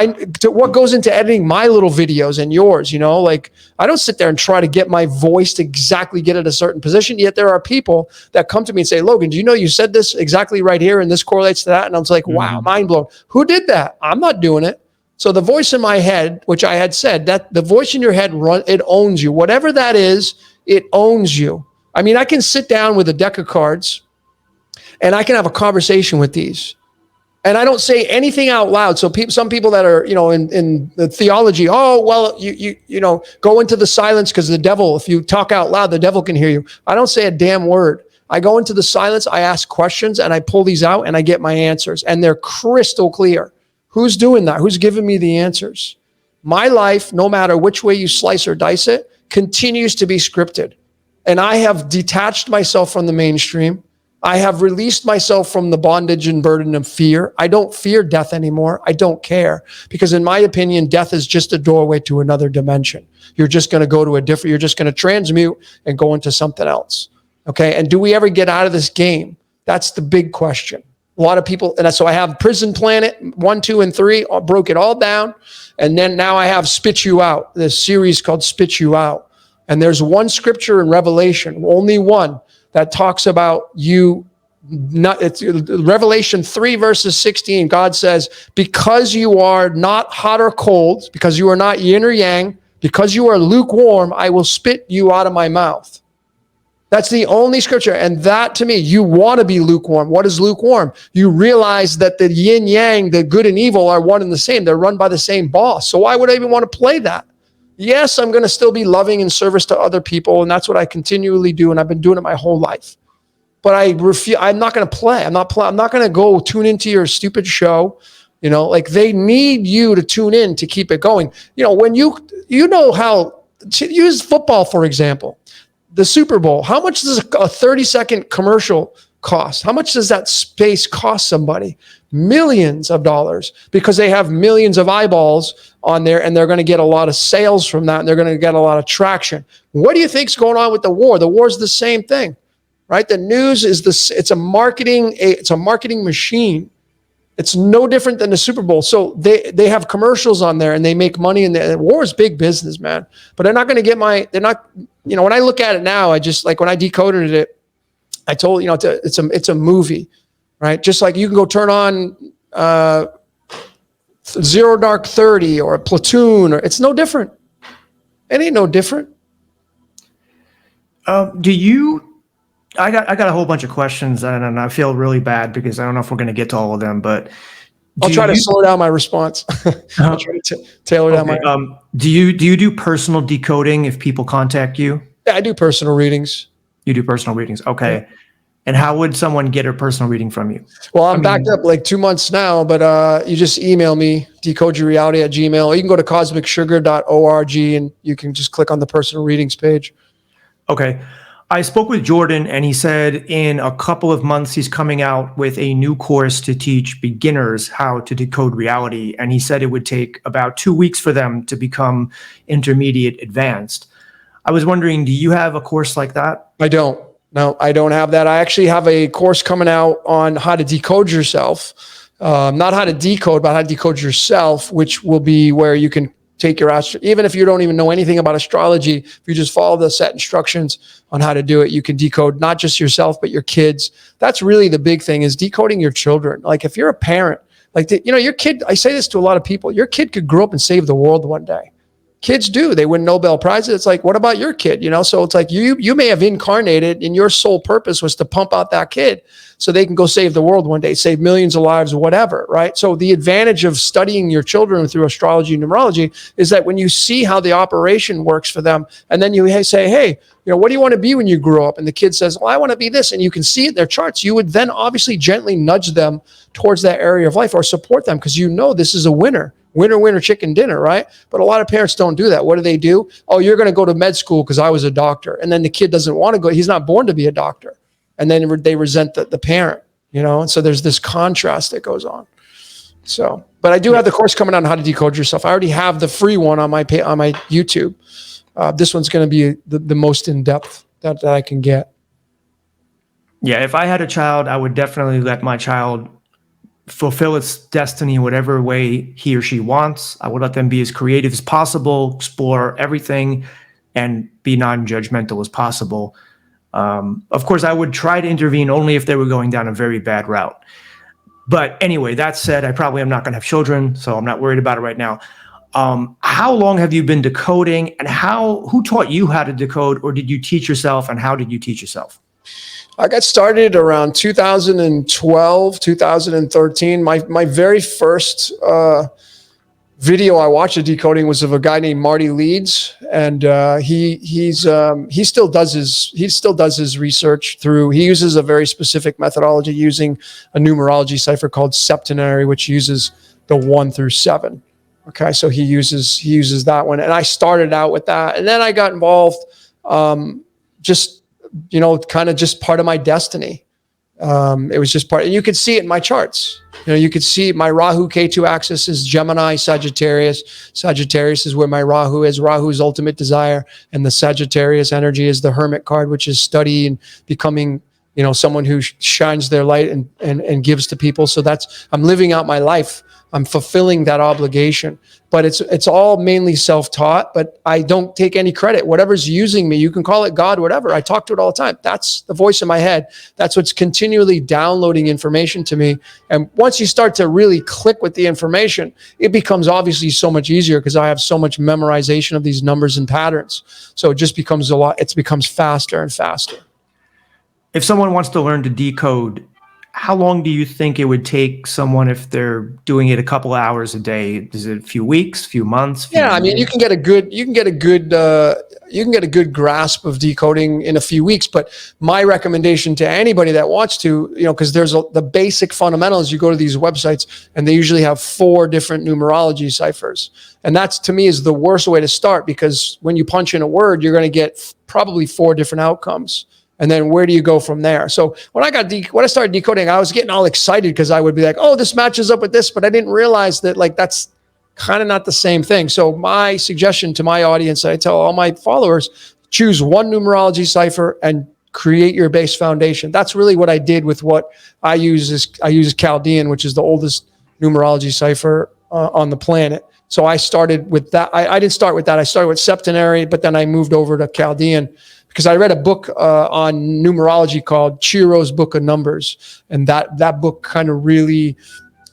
what goes into editing my little videos and yours, like I don't sit there and try to get my voice to exactly get at a certain position. Yet there are people that come to me and say, Logan, do you know you said this exactly right here and this correlates to that? And I was like, wow, mind blown. Who did that? I'm not doing it. So the voice in my head, which I had said, that the voice in your head, it owns you. Whatever that is, it owns you. I mean, I can sit down with a deck of cards and I can have a conversation with these. And I don't say anything out loud. So some people that are, in the theology, oh, well, you go into the silence because the devil, if you talk out loud, the devil can hear you. I don't say a damn word. I go into the silence, I ask questions, and I pull these out, and I get my answers. And they're crystal clear. Who's doing that? Who's giving me the answers? My life, no matter which way you slice or dice it, continues to be scripted. And I have detached myself from the mainstream. I have released myself from the bondage and burden of fear. I don't fear death anymore. I don't care. Because in my opinion, death is just a doorway to another dimension. You're just going to go to you're just going to transmute and go into something else. Okay. And do we ever get out of this game? That's the big question. A lot of people, and so I have Prison Planet 1, 2, and 3, I broke it all down. And then now I have Spit You Out, this series called Spit You Out. And there's one scripture in Revelation, only one, that talks about it's Revelation 3 verses 16. God says, because you are not hot or cold, because you are not yin or yang, because you are lukewarm, I will spit you out of my mouth. That's the only scripture. And that to me, you want to be lukewarm. What is lukewarm? You realize that the yin yang, the good and evil are one and the same. They're run by the same boss. So why would I even want to play that? Yes, I'm going to still be loving in service to other people. And that's what I continually do. And I've been doing it my whole life. But I'm not going to play. I'm not going to go tune into your stupid show. They need you to tune in to keep it going. When how to use football, for example, the Super Bowl, how much does a 30-second commercial cost? How much does that space cost somebody? Millions of dollars, because they have millions of eyeballs on there and they're going to get a lot of sales from that and they're going to get a lot of traction. What do you think's going on with the war? The war's the same thing, right? The news is it's a marketing machine. It's no different than the Super Bowl. So they have commercials on there and they make money, and the war is big business, man. But they're not going to get when I look at it now, I just, like when I decoded it, I told, it's a movie, right? Just like you can go turn on Zero Dark 30 or Platoon, it's no different. It ain't no different. I got a whole bunch of questions, and I feel really bad because I don't know if we're going to get to all of them, but I'll try to slow down my response. I'll try to tailor down my. Do you do personal decoding if people contact you? Yeah, I do personal readings. You do personal readings, okay. And how would someone get a personal reading from you? Well, I'm backed up like 2 months now, but you just email me, decodeyourreality@gmail.com, or you can go to cosmicsugar.org and you can just click on the personal readings page. Okay. I spoke with Jordan and he said in a couple of months he's coming out with a new course to teach beginners how to decode reality. And he said it would take about 2 weeks for them to become intermediate advanced. I was wondering, do you have a course like that? I don't. No, I don't have that. I actually have a course coming out on how to decode yourself. Not how to decode, but how to decode yourself, which will be where you can take your even if you don't even know anything about astrology, if you just follow the set instructions on how to do it, you can decode not just yourself, but your kids. That's really the big thing, is decoding your children. Like if you're a parent, like, your kid, I say this to a lot of people, your kid could grow up and save the world one day. Kids do. They win Nobel Prizes. It's like, what about your kid? So it's like you may have incarnated and your sole purpose was to pump out that kid so they can go save the world one day, save millions of lives or whatever, right? So the advantage of studying your children through astrology and numerology is that when you see how the operation works for them, and then you say, hey, what do you want to be when you grow up? And the kid says, well, I want to be this. And you can see it in their charts. You would then obviously gently nudge them towards that area of life or support them because this is a winner. Winner, winner, chicken dinner, right? But a lot of parents don't do that. What do? Oh, you're going to go to med school because I was a doctor. And then the kid doesn't want to go. He's not born to be a doctor. And then they resent the parent, And so there's this contrast that goes on. So, but I do have the course coming out on how to decode yourself. I already have the free one on my YouTube. This one's going to be the most in-depth that I can get. Yeah, if I had a child, I would definitely let my child fulfill its destiny in whatever way he or she wants. I would let them be as creative as possible, explore everything, and be non-judgmental as possible. Of course, I would try to intervene only if they were going down a very bad route. But anyway, that said, I probably am not going to have children, so I'm not worried about it right now. How long have you been decoding, and who taught you how to decode, or did you teach yourself, and how did you teach yourself? I got started around 2012, 2013. My very first video I watched of decoding was of a guy named Marty Leeds, and he still does his research through. He uses a very specific methodology using a numerology cipher called septenary, which uses the 1 through 7. Okay, so he uses that one, and I started out with that, and then I got involved, kind of just part of my destiny. It was just part, and you could see it in my charts. You could see my Rahu K2 axis is Gemini, Sagittarius. Sagittarius is where my Rahu is. Rahu's ultimate desire, and the Sagittarius energy is the Hermit card, which is study and becoming, someone who shines their light and gives to people. So I'm living out my life. I'm fulfilling that obligation, but it's all mainly self-taught, but I don't take any credit. Whatever's using me, you can call it God, whatever. I talk to it all the time. That's the voice in my head. That's what's continually downloading information to me. And once you start to really click with the information, it becomes obviously so much easier because I have so much memorization of these numbers and patterns. So it just becomes it becomes faster and faster. If someone wants to learn to decode, how long do you think it would take someone if they're doing it a couple hours a day? Is it a few weeks, few months? Yeah, I mean, you can get a good grasp of decoding in a few weeks. But my recommendation to anybody that wants to, because there's the basic fundamentals. You go to these websites and they usually have 4 different numerology ciphers, and that's, to me, is the worst way to start, because when you punch in a word, you're going to get probably 4 different outcomes. And then where do you go from there? So when I started decoding, I was getting all excited because I would be like, oh, this matches up with this, but I didn't realize that that's kind of not the same thing. So my suggestion to my audience, I tell all my followers, choose one numerology cipher and create your base foundation. That's really what I did with what I use. I use Chaldean, which is the oldest numerology cipher on the planet. So I started with that. I didn't start with that. I started with septenary, but then I moved over to Chaldean, because I read a book on numerology called Chiro's Book of Numbers, and that book really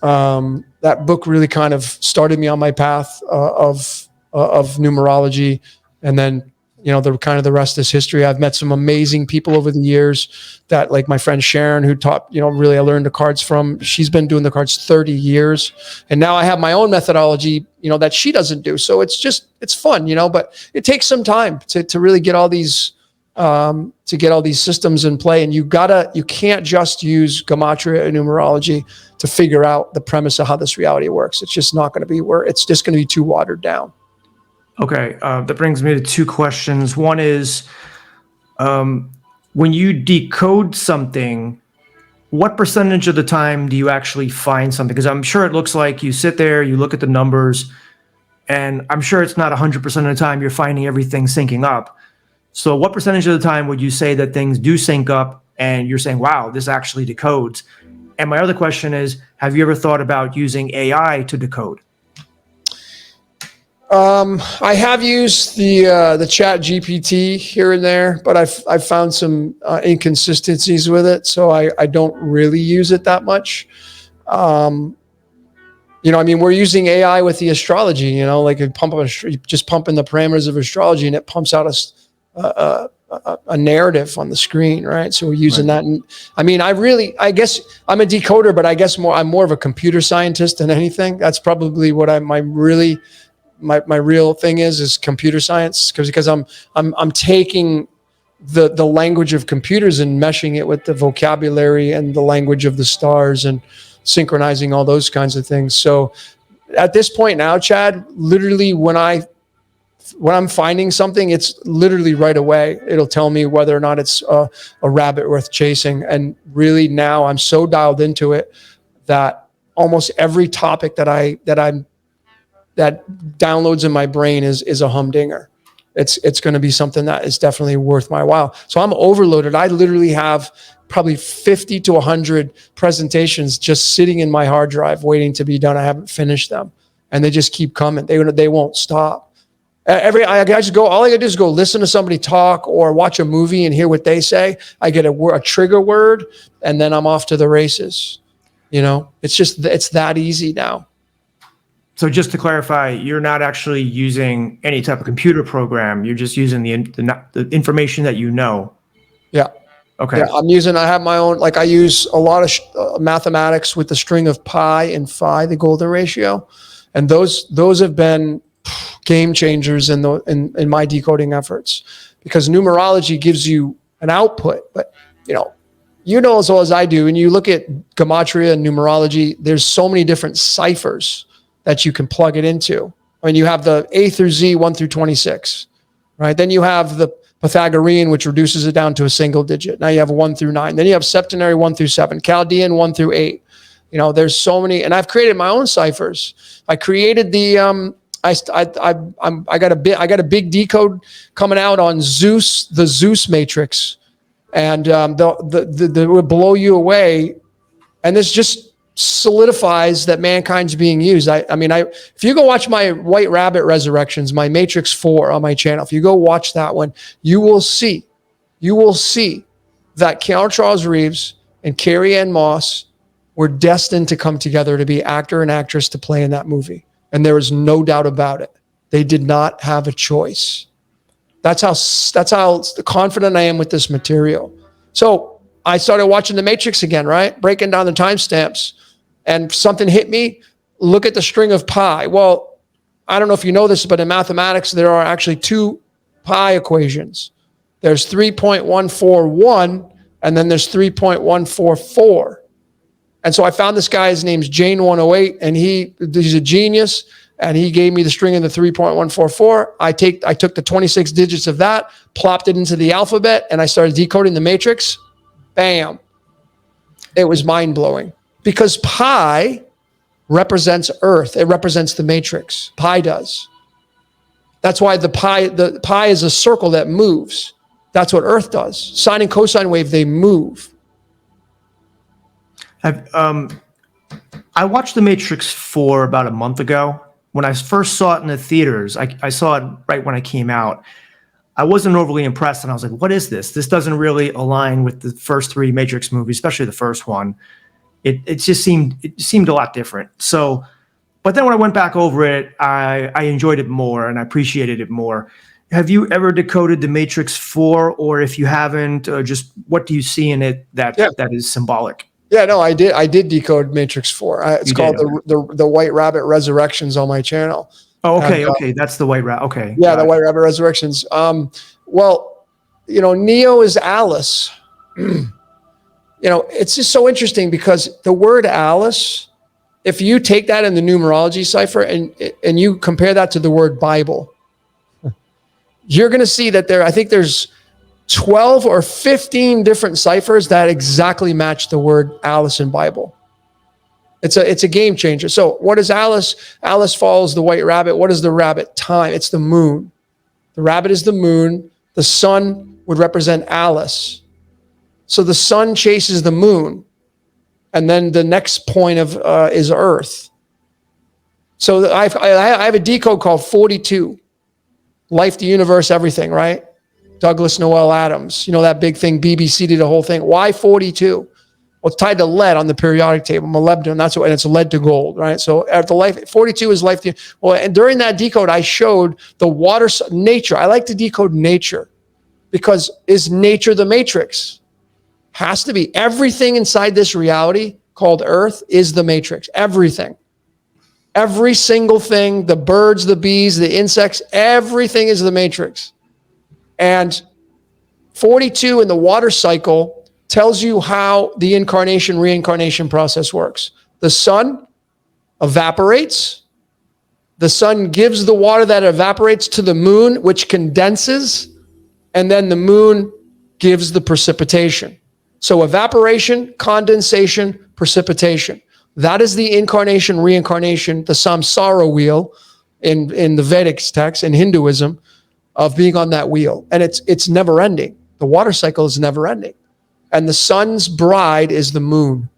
kind of started me on my path of numerology, and then the rest is history. I've met some amazing people over the years, that, like my friend Sharon, who taught, really I learned the cards from. She's been doing the cards 30 years, and now I have my own methodology, that she doesn't do. So it's fun, but it takes some time to really get all these to get all these systems in play. And you can't just use Gematria and numerology to figure out the premise of how this reality works. It's just not going to be it's just going to be too watered down. Okay. That brings me to two questions. One is, when you decode something, what percentage of the time do you actually find something? Because I'm sure it looks like you sit there, you look at the numbers, and I'm sure it's not 100% of the time you're finding everything syncing up. So what percentage of the time would you say that things do sync up and you're saying, wow, this actually decodes? And my other question is, have you ever thought about using AI to decode? I have used the Chat GPT here and there, but I've found some inconsistencies with it, so I don't really use it that much. We're using AI with the astrology. Like you just pump in the parameters of astrology, and it pumps out a narrative on the screen, right? So we're using that. And I guess I'm a decoder, but I guess I'm more of a computer scientist than anything. That's probably what my real thing is computer science, because I'm taking the language of computers and meshing it with the vocabulary and the language of the stars and synchronizing all those kinds of things. So at this point now, Chad, literally when I'm finding something, it's literally right away. It'll tell me whether or not it's a rabbit worth chasing. And really now I'm so dialed into it that almost every topic that downloads in my brain is a humdinger. It's going to be something that is definitely worth my while. So I'm overloaded. I literally have probably 50 to 100 presentations just sitting in my hard drive waiting to be done. I haven't finished them, and they just keep coming. They won't stop. All I gotta do is go listen to somebody talk or watch a movie and hear what they say. I get a trigger word, and then I'm off to the races. It's that easy now. So just to clarify, you're not actually using any type of computer program. You're just using the information that you know. Yeah. Okay. Yeah, I have my own, I use a lot of mathematics with the string of pi and phi, the golden ratio. And those have been game changers in my decoding efforts, because numerology gives you an output, but as well as I do, and you look at Gematria and numerology, there's so many different ciphers that you can plug it into. You have the A through Z, 1 through 26, right? Then you have the Pythagorean, which reduces it down to a single digit. Now you have 1 through 9. Then you have septenary 1 through 7, Chaldean 1 through 8. There's so many, and I've created my own ciphers. I created the I got a big decode coming out on Zeus, the Zeus matrix, and the will blow you away. And this just solidifies that mankind's being used. If you go watch my White Rabbit Resurrections, my Matrix 4 on my channel, if you go watch that one, you will see that Keanu Charles Reeves and Carrie Ann Moss were destined to come together to be actor and actress to play in that movie. And there is no doubt about it. They did not have a choice. That's how confident I am with this material. So I started watching The Matrix again, right? Breaking down the timestamps, and something hit me. Look at the string of pi. Well, I don't know if you know this, but in mathematics, there are actually 2 pi equations. There's 3.141, and then there's 3.144. And so I found this guy, his name's Jane 108, and he's a genius, and he gave me the string of the 3.144. I took the 26 digits of that, plopped it into the alphabet, and I started decoding the matrix. Bam. It was mind-blowing, because pi represents Earth. It represents the matrix. Pi does. That's why the pi is a circle that moves. That's what Earth does. Sine and cosine wave, they move. I watched The Matrix 4 about a month ago. When I first saw it in the theaters, I saw it right when I came out. I wasn't overly impressed, and I was like, what is this? This doesn't really align with the first 3 Matrix movies, especially the first one. It seemed a lot different. So, but then when I went back over it, I enjoyed it more and I appreciated it more. Have you ever decoded The Matrix 4, or if you haven't, just what do you see in it that is symbolic? Yeah, no, I did decode Matrix 4. It's called the White Rabbit Resurrections on my channel. Oh, okay, okay, that's the White Rabbit. Okay, yeah, the White Rabbit Resurrections. Well, Neo is Alice. It's just so interesting because the word Alice, if you take that in the numerology cipher and you compare that to the word Bible, you're going to see that I think there's 12 or 15 different ciphers that exactly match the word Alice in Bible. It's a game changer. So what is Alice? Alice follows the white rabbit. What is the rabbit? Time. It's the moon. The rabbit is the moon. The sun would represent Alice. So the sun chases the moon. And then the next point is Earth. So I have a decode called 42. Life, the universe, everything, right? Douglas Noel Adams. That big thing, BBC did a whole thing. Why 42? Well, it's tied to lead on the periodic table, molybdenum. And it's lead to gold, right? So at the life, 42 is life. Well, and during that decode, I showed the water, nature. I like to decode nature because is nature the matrix? Has to be. Everything inside this reality called Earth is the matrix. Everything. Every single thing, the birds, the bees, the insects, everything is the matrix. And 42 in the water cycle tells you how the incarnation, reincarnation process works. The sun evaporates. The sun gives the water that evaporates to the moon, which condenses, and then the moon gives the precipitation. So evaporation, condensation, precipitation. That is the incarnation, reincarnation, the samsara wheel in the Vedic text, in Hinduism, of being on that wheel. And it's never ending. The water cycle is never ending. And the sun's bride is the moon.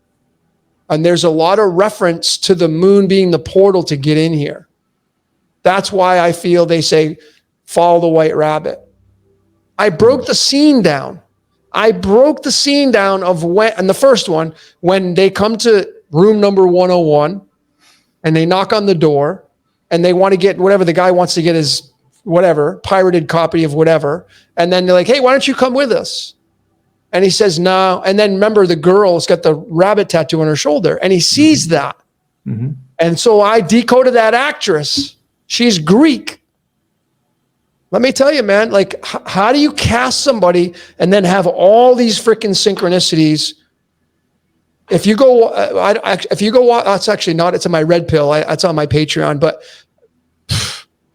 And there's a lot of reference to the moon being the portal to get in here. That's why I feel they say, follow the white rabbit. I broke the scene down. Of when, and the first one, when they come to room number 101 and they knock on the door and they want to get whatever the guy wants to get his whatever, pirated copy of whatever. And then they're like, hey, why don't you come with us? And he says, no. And then remember, the girl's got the rabbit tattoo on her shoulder and he sees that. Mm-hmm. And so I decoded that actress. She's Greek. Let me tell you, man, like, how do you cast somebody and then have all these freaking synchronicities? If you go, it's actually not, it's in my red pill. It's on my Patreon, but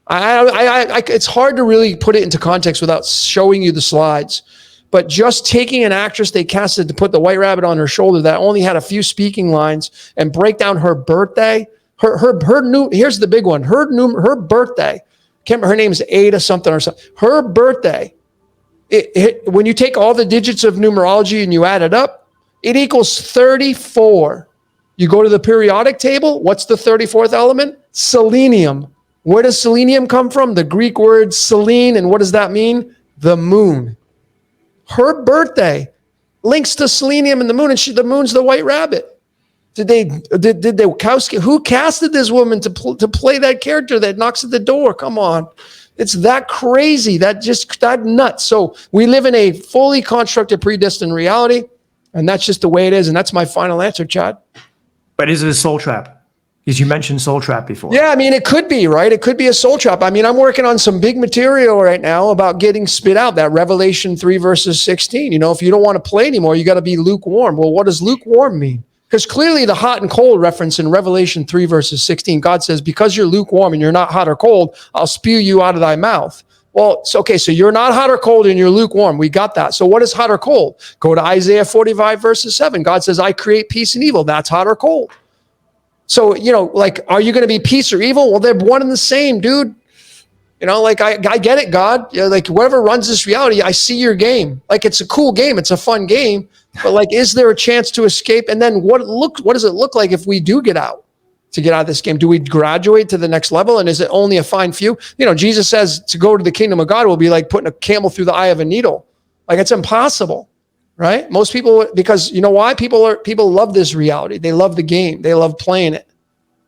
it's hard to really put it into context without showing you the slides. But just taking an actress they casted to put the white rabbit on her shoulder that only had a few speaking lines and break down her birthday. Here's the big one. Her birthday. Can't remember, her name is Ada something or something. Her birthday. When you take all the digits of numerology and you add it up, it equals 34. You go to the periodic table. What's the 34th element? Selenium. Where does selenium come from? The Greek word selene. And what does that mean? The moon. Her birthday links to selenium and the moon, and the moon's the white rabbit. Did who casted this woman to play that character that knocks at the door? Come on. It's that crazy, that nuts. So we live in a fully constructed, predestined reality, and that's just the way it is. And that's my final answer, Chad. But is it a soul trap? Because you mentioned soul trap before. Yeah, I mean, it could be, right? It could be a soul trap. I mean, I'm working on some big material right now about getting spit out, that Revelation 3 verses 16. If you don't want to play anymore, you got to be lukewarm. Well, what does lukewarm mean? Because clearly the hot and cold reference in Revelation 3 verses 16, God says, because you're lukewarm and you're not hot or cold, I'll spew you out of thy mouth. Well, so you're not hot or cold and you're lukewarm. We got that. So what is hot or cold? Go to Isaiah 45 verses 7. God says, I create peace and evil. That's hot or cold. So, are you going to be peace or evil? Well, they're one and the same, dude. I get it, God. Whatever runs this reality, I see your game. It's a cool game. It's a fun game. But is there a chance to escape? And then what does it look like if we do get out of this game? Do we graduate to the next level? And is it only a fine few? Jesus says to go to the kingdom of God will be like putting a camel through the eye of a needle. It's impossible, right? Most people, because you know why? People love this reality. They love the game. They love playing it.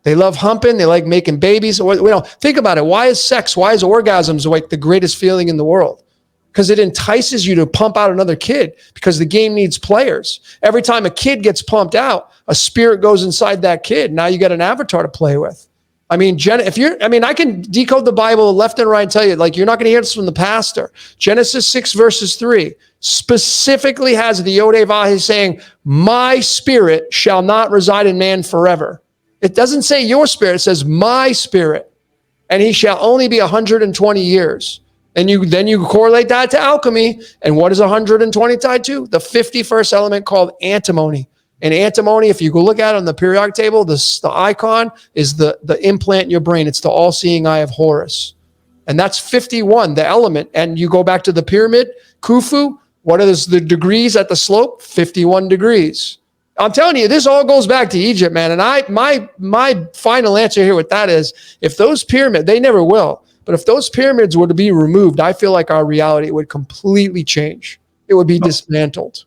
They love humping. They like making babies. Think about it. Why is orgasms the greatest feeling in the world? Because it entices you to pump out another kid, because the game needs players. Every time a kid gets pumped out, a spirit goes inside that kid. Now you got an avatar to play with. I mean, I can decode the Bible left and right and tell you, like, you're not going to hear this from the pastor. Genesis 6 verses 3 specifically has the Yod Vahe saying, my spirit shall not reside in man forever. It doesn't say your spirit, it says my spirit, and he shall only be 120 years. And then you correlate that to alchemy. And what is 120 tied to? The 51st element called antimony. And antimony, if you go look at it on the periodic table, the icon is the implant in your brain. It's the all-seeing eye of Horus. And that's 51, the element. And you go back to the pyramid, Khufu, what is the degrees at the slope? 51 degrees. I'm telling you, this all goes back to Egypt, man. And my final answer here with that is, if those pyramids, they never will, but if those pyramids were to be removed, I feel like our reality would completely change. It would be dismantled.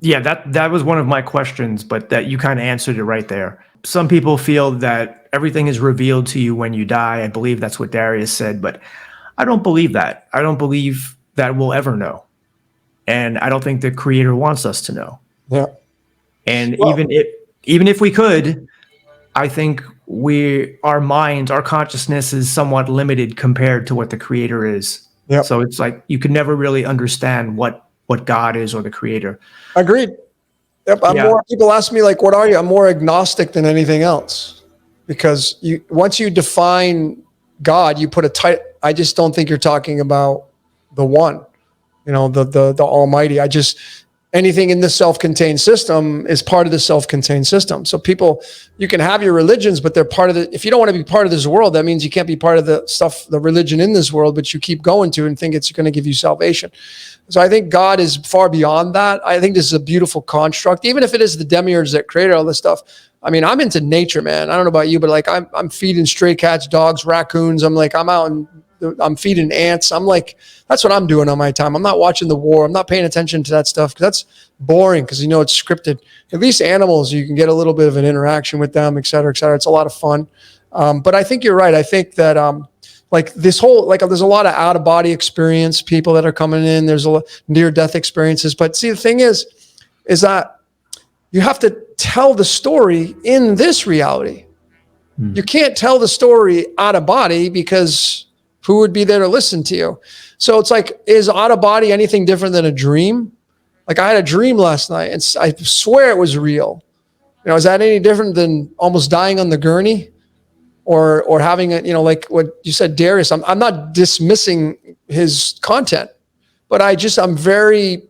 Yeah, that was one of my questions, but that you kind of answered it right there. Some people feel that everything is revealed to you when you die. I believe that's what Darius said, but I don't believe that. I don't believe that we'll ever know. And I don't think the Creator wants us to know. Yeah. And even if we could, I think our minds, our consciousness is somewhat limited compared to what the Creator is. Yep. So it's like you can never really understand what God is or the Creator. Agreed. Yep. People ask me, like, what are you? I'm more agnostic than anything else, because once you define God, you put a title. I just don't think you're talking about the one, the Almighty. Anything in the self-contained system is part of the self-contained system. So you can have your religions, but they're part of if you don't want to be part of this world, that means you can't be part of the religion in this world, but you keep going to and think it's going to give you salvation. So I think God is far beyond that. I think this is a beautiful construct, even if it is the demiurge that created all this stuff. I mean, I'm into nature, man. I don't know about you, but like I'm feeding stray cats, dogs, raccoons. I'm out and I'm feeding ants. I'm like, that's what I'm doing on my time. I'm not watching the war. I'm not paying attention to that stuff because that's boring, because it's scripted. At least animals, you can get a little bit of an interaction with them, et cetera, et cetera. It's a lot of fun. But I think you're right. I think that there's a lot of out-of-body experience people that are coming in. There's a lot near-death experiences. But see, the thing is that you have to tell the story in this reality. You can't tell the story out of body, because who would be there to listen to you? So it's like, is out of body anything different than a dream? Like, I had a dream last night, and I swear it was real. Is that any different than almost dying on the gurney, or having like what you said, Darius? I'm not dismissing his content, but I'm very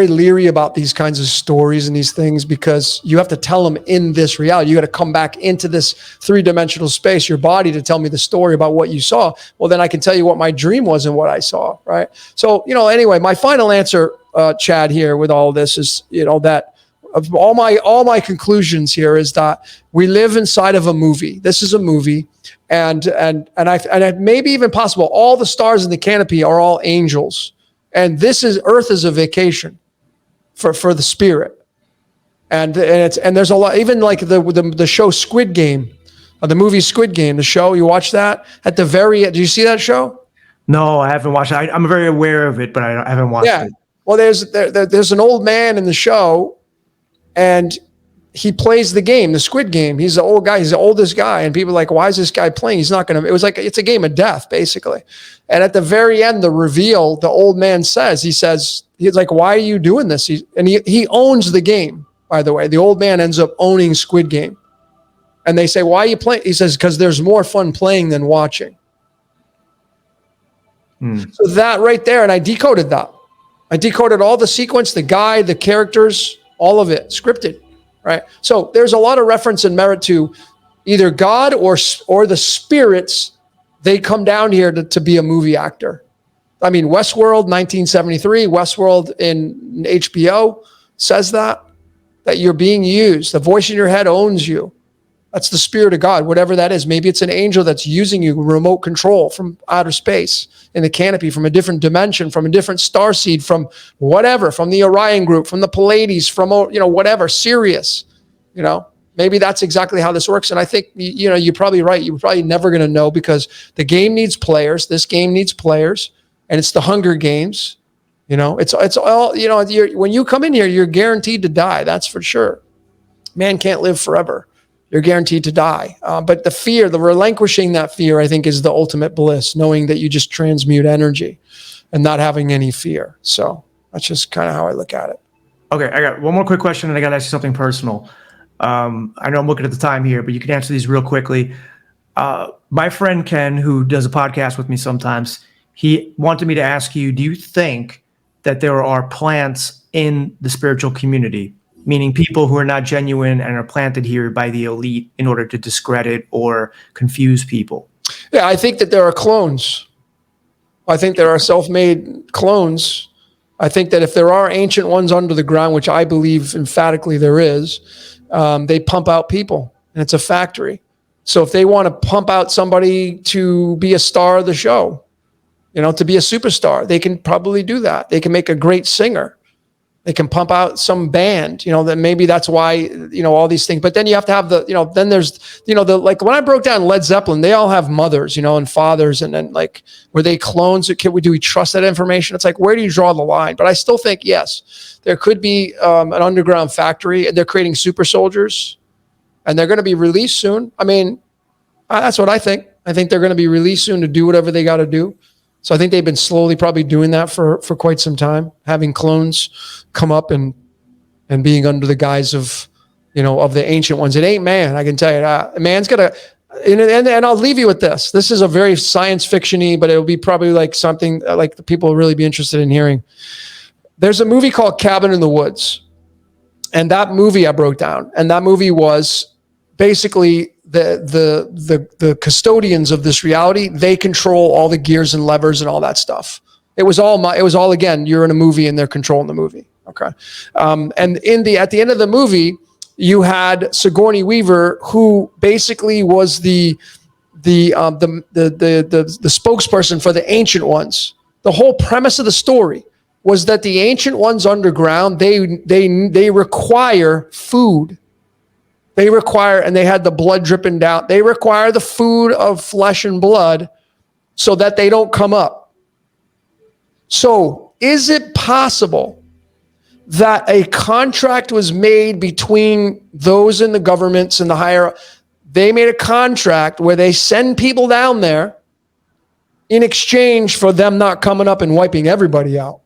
leery about these kinds of stories and these things, because you have to tell them in this reality. You got to come back into this three-dimensional space, your body, to tell me the story about what you saw. Well, then I can tell you what my dream was and what I saw, right? So, anyway, my final answer, Chad, here with all this is, that of all my conclusions here is that we live inside of a movie. This is a movie, and maybe even possible, all the stars in the canopy are all angels. And Earth is a vacation for the spirit, and there's a lot, even like the show Squid Game, the movie Squid Game, the show, you watch that at the very end. Do you see that show? No, I haven't watched it. I'm very aware of it, but I haven't watched it. Well, there's an old man in the show, and he plays the game, the Squid Game. He's the old guy. He's the oldest guy. And people are like, why is this guy playing? He's not going to, it's a game of death, basically. And at the very end, the reveal, the old man he's like, why are you doing this? He owns the game, by the way. The old man ends up owning Squid Game. And they say, why are you playing? He says, because there's more fun playing than watching. So that right there, and I decoded that. I decoded all the sequence, the guy, the characters, all of it, scripted. Right. So there's a lot of reference and merit to either God or the spirits. They come down here to be a movie actor. I mean, Westworld, 1973, Westworld in HBO says that you're being used. The voice in your head owns you. That's the spirit of God, whatever that is. Maybe it's an angel that's using you, remote control from outer space in the canopy, from a different dimension, from a different starseed, from whatever, from the Orion group, from the Pleiades, from, whatever, Sirius, maybe that's exactly how this works. And I think, you're probably right. You're probably never going to know, because the game needs players. This game needs players, and it's the Hunger Games. It's all, when you come in here, you're guaranteed to die. That's for sure. Man can't live forever. You're guaranteed to die. But the fear, the relinquishing that fear, I think is the ultimate bliss, knowing that you just transmute energy and not having any fear. So that's just kind of how I look at it. Okay, I got one more quick question, and I got to ask you something personal. I know I'm looking at the time here, but you can answer these real quickly. My friend Ken, who does a podcast with me sometimes, he wanted me to ask you, do you think that there are plants in the spiritual community, meaning people who are not genuine and are planted here by the elite in order to discredit or confuse people? Yeah, I think that there are clones. I think there are self-made clones. I think that if there are ancient ones under the ground, which I believe emphatically there is, they pump out people, and it's a factory. So if they want to pump out somebody to be a star of the show, to be a superstar, they can probably do that. They can make a great singer. They can pump out some band, that maybe that's why, all these things. But then you have to have then there's, like when I broke down Led Zeppelin, they all have mothers, and fathers. And then like, were they clones? Do we trust that information? It's like, where do you draw the line? But I still think, yes, there could be an underground factory, and they're creating super soldiers, and they're going to be released soon. I mean, that's what I think. I think they're going to be released soon to do whatever they got to do. So I think they've been slowly probably doing that for quite some time, having clones come up and being under the guise of, of the ancient ones. It ain't man, I can tell you that. Man's got to, and I'll leave you with this. This is a very science fiction-y, but it'll be probably like something like the people will really be interested in hearing. There's a movie called Cabin in the Woods. And that movie I broke down. And that movie was basically the custodians of this reality. They control all the gears and levers and all that stuff. It was all again, you're in a movie and they're controlling the movie. Okay. And at the end of the movie, you had Sigourney Weaver, who basically was the spokesperson for the ancient ones. The whole premise of the story was that the ancient ones underground, they require food. They require, and they had the blood dripping down. They require the food of flesh and blood so that they don't come up. So is it possible that a contract was made between those in the governments and the higher? They made a contract where they send people down there in exchange for them not coming up and wiping everybody out.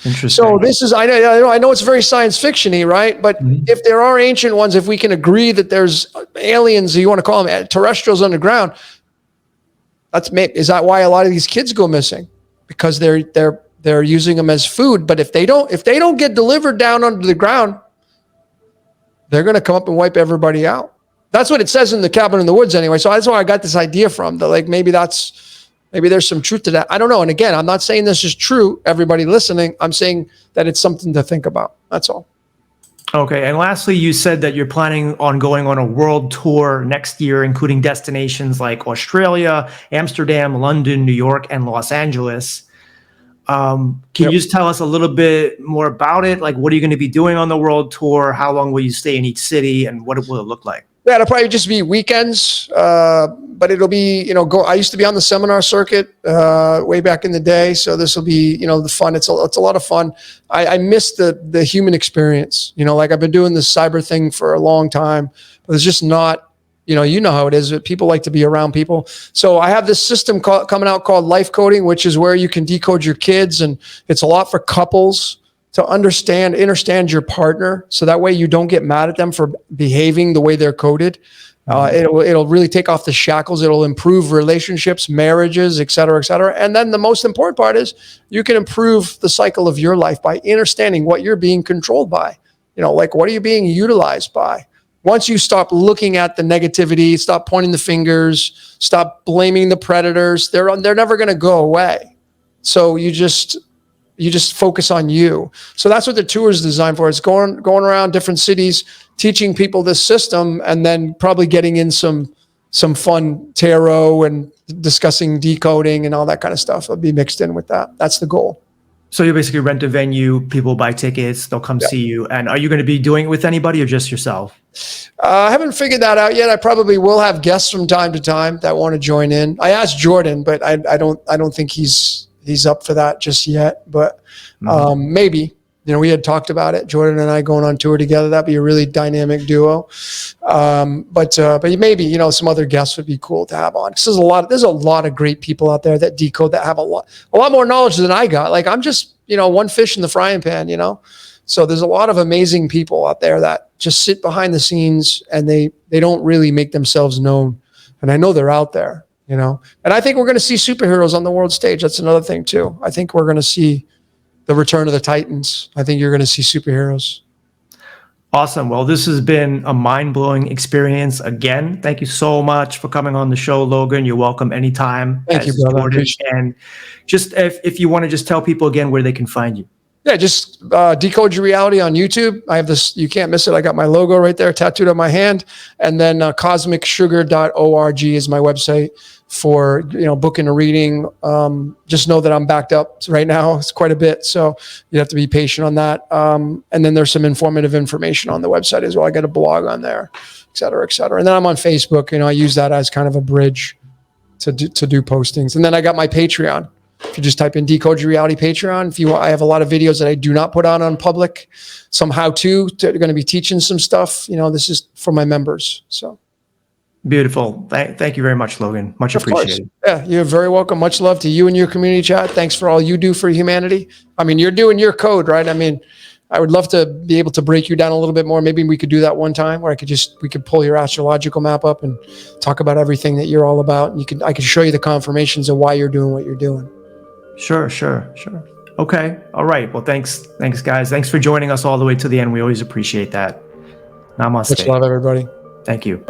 Interesting. So this is, I know it's very science fiction-y, right? But if there are ancient ones, if we can agree that there's aliens, you want to call them terrestrials underground, is that why a lot of these kids go missing? Because they're using them as food. But if they don't get delivered down under the ground, they're going to come up and wipe everybody out. That's what it says in the Cabin in the Woods anyway. So that's why I got this idea from. That like maybe there's some truth to that. I don't know. And again, I'm not saying this is true, everybody listening. I'm saying that it's something to think about. That's all. Okay. And lastly, you said that you're planning on going on a world tour next year, including destinations like Australia, Amsterdam, London, New York, and Los Angeles. Can you just tell us a little bit more about it? Like, what are you going to be doing on the world tour? How long will you stay in each city? And what will it look like? Yeah, it'll probably just be weekends, but it'll be, I used to be on the seminar circuit way back in the day. So this will be, the fun. It's a lot of fun. I miss the human experience, like I've been doing this cyber thing for a long time, but it's just not, you know how it is. People like to be around people. So I have this system coming out called life coding, which is where you can decode your kids. And it's a lot for couples to understand your partner. So that way you don't get mad at them for behaving the way they're coded. It'll really take off the shackles. It'll improve relationships, marriages, et cetera, et cetera. And then the most important part is you can improve the cycle of your life by understanding what you're being controlled by. Like what are you being utilized by? Once you stop looking at the negativity, stop pointing the fingers, stop blaming the predators, they're never going to go away. So you just focus on you. So that's what the tour is designed for. It's going around different cities, teaching people this system, and then probably getting in some fun tarot and discussing decoding and all that kind of stuff. It'll be mixed in with that. That's the goal. So you basically rent a venue, people buy tickets, they'll come see you. And are you going to be doing it with anybody or just yourself? I haven't figured that out yet. I probably will have guests from time to time that want to join in. I asked Jordan, but I don't think he's up for that just yet. But maybe We had talked about it, Jordan and I going on tour together. That'd be a really dynamic duo. But maybe, some other guests would be cool to have on. 'Cause there's a lot of great people out there that decode, that have a lot more knowledge than I got. Like, I'm just, one fish in the frying pan, So there's a lot of amazing people out there that just sit behind the scenes, and they don't really make themselves known. And I know they're out there, And I think we're going to see superheroes on the world stage. That's another thing too. I think we're going to see the return of the Titans. I think you're going to see superheroes. Awesome. Well, this has been a mind-blowing experience again. Thank you so much for coming on the show, Logan. You're welcome anytime. Thank you, brother. And just if you want to just tell people again where they can find you. Yeah, just Decode Your Reality on YouTube. I have this, you can't miss it. I got my logo right there tattooed on my hand. And then cosmicsugar.org is my website for, booking a reading. Just know that I'm backed up right now. It's quite a bit. So you have to be patient on that. And then there's some informative information on the website as well. I got a blog on there, et cetera, et cetera. And then I'm on Facebook. I use that as kind of a bridge to do postings. And then I got my Patreon. If you just type in Decode Your Reality Patreon, I have a lot of videos that I do not put on public. Some how-to, they're going to be teaching some stuff. This is for my members. So beautiful. Thank you very much, Logan. Much appreciated. Yeah, you're very welcome. Much love to you and your community chat. Thanks for all you do for humanity. You're doing your code, right? I would love to be able to break you down a little bit more. Maybe we could do that one time where we could pull your astrological map up and talk about everything that you're all about. And I could show you the confirmations of why you're doing what you're doing. Sure. Okay. All right. Well, thanks, guys. Thanks for joining us all the way to the end. We always appreciate that. Namaste. Much love, everybody. Thank you.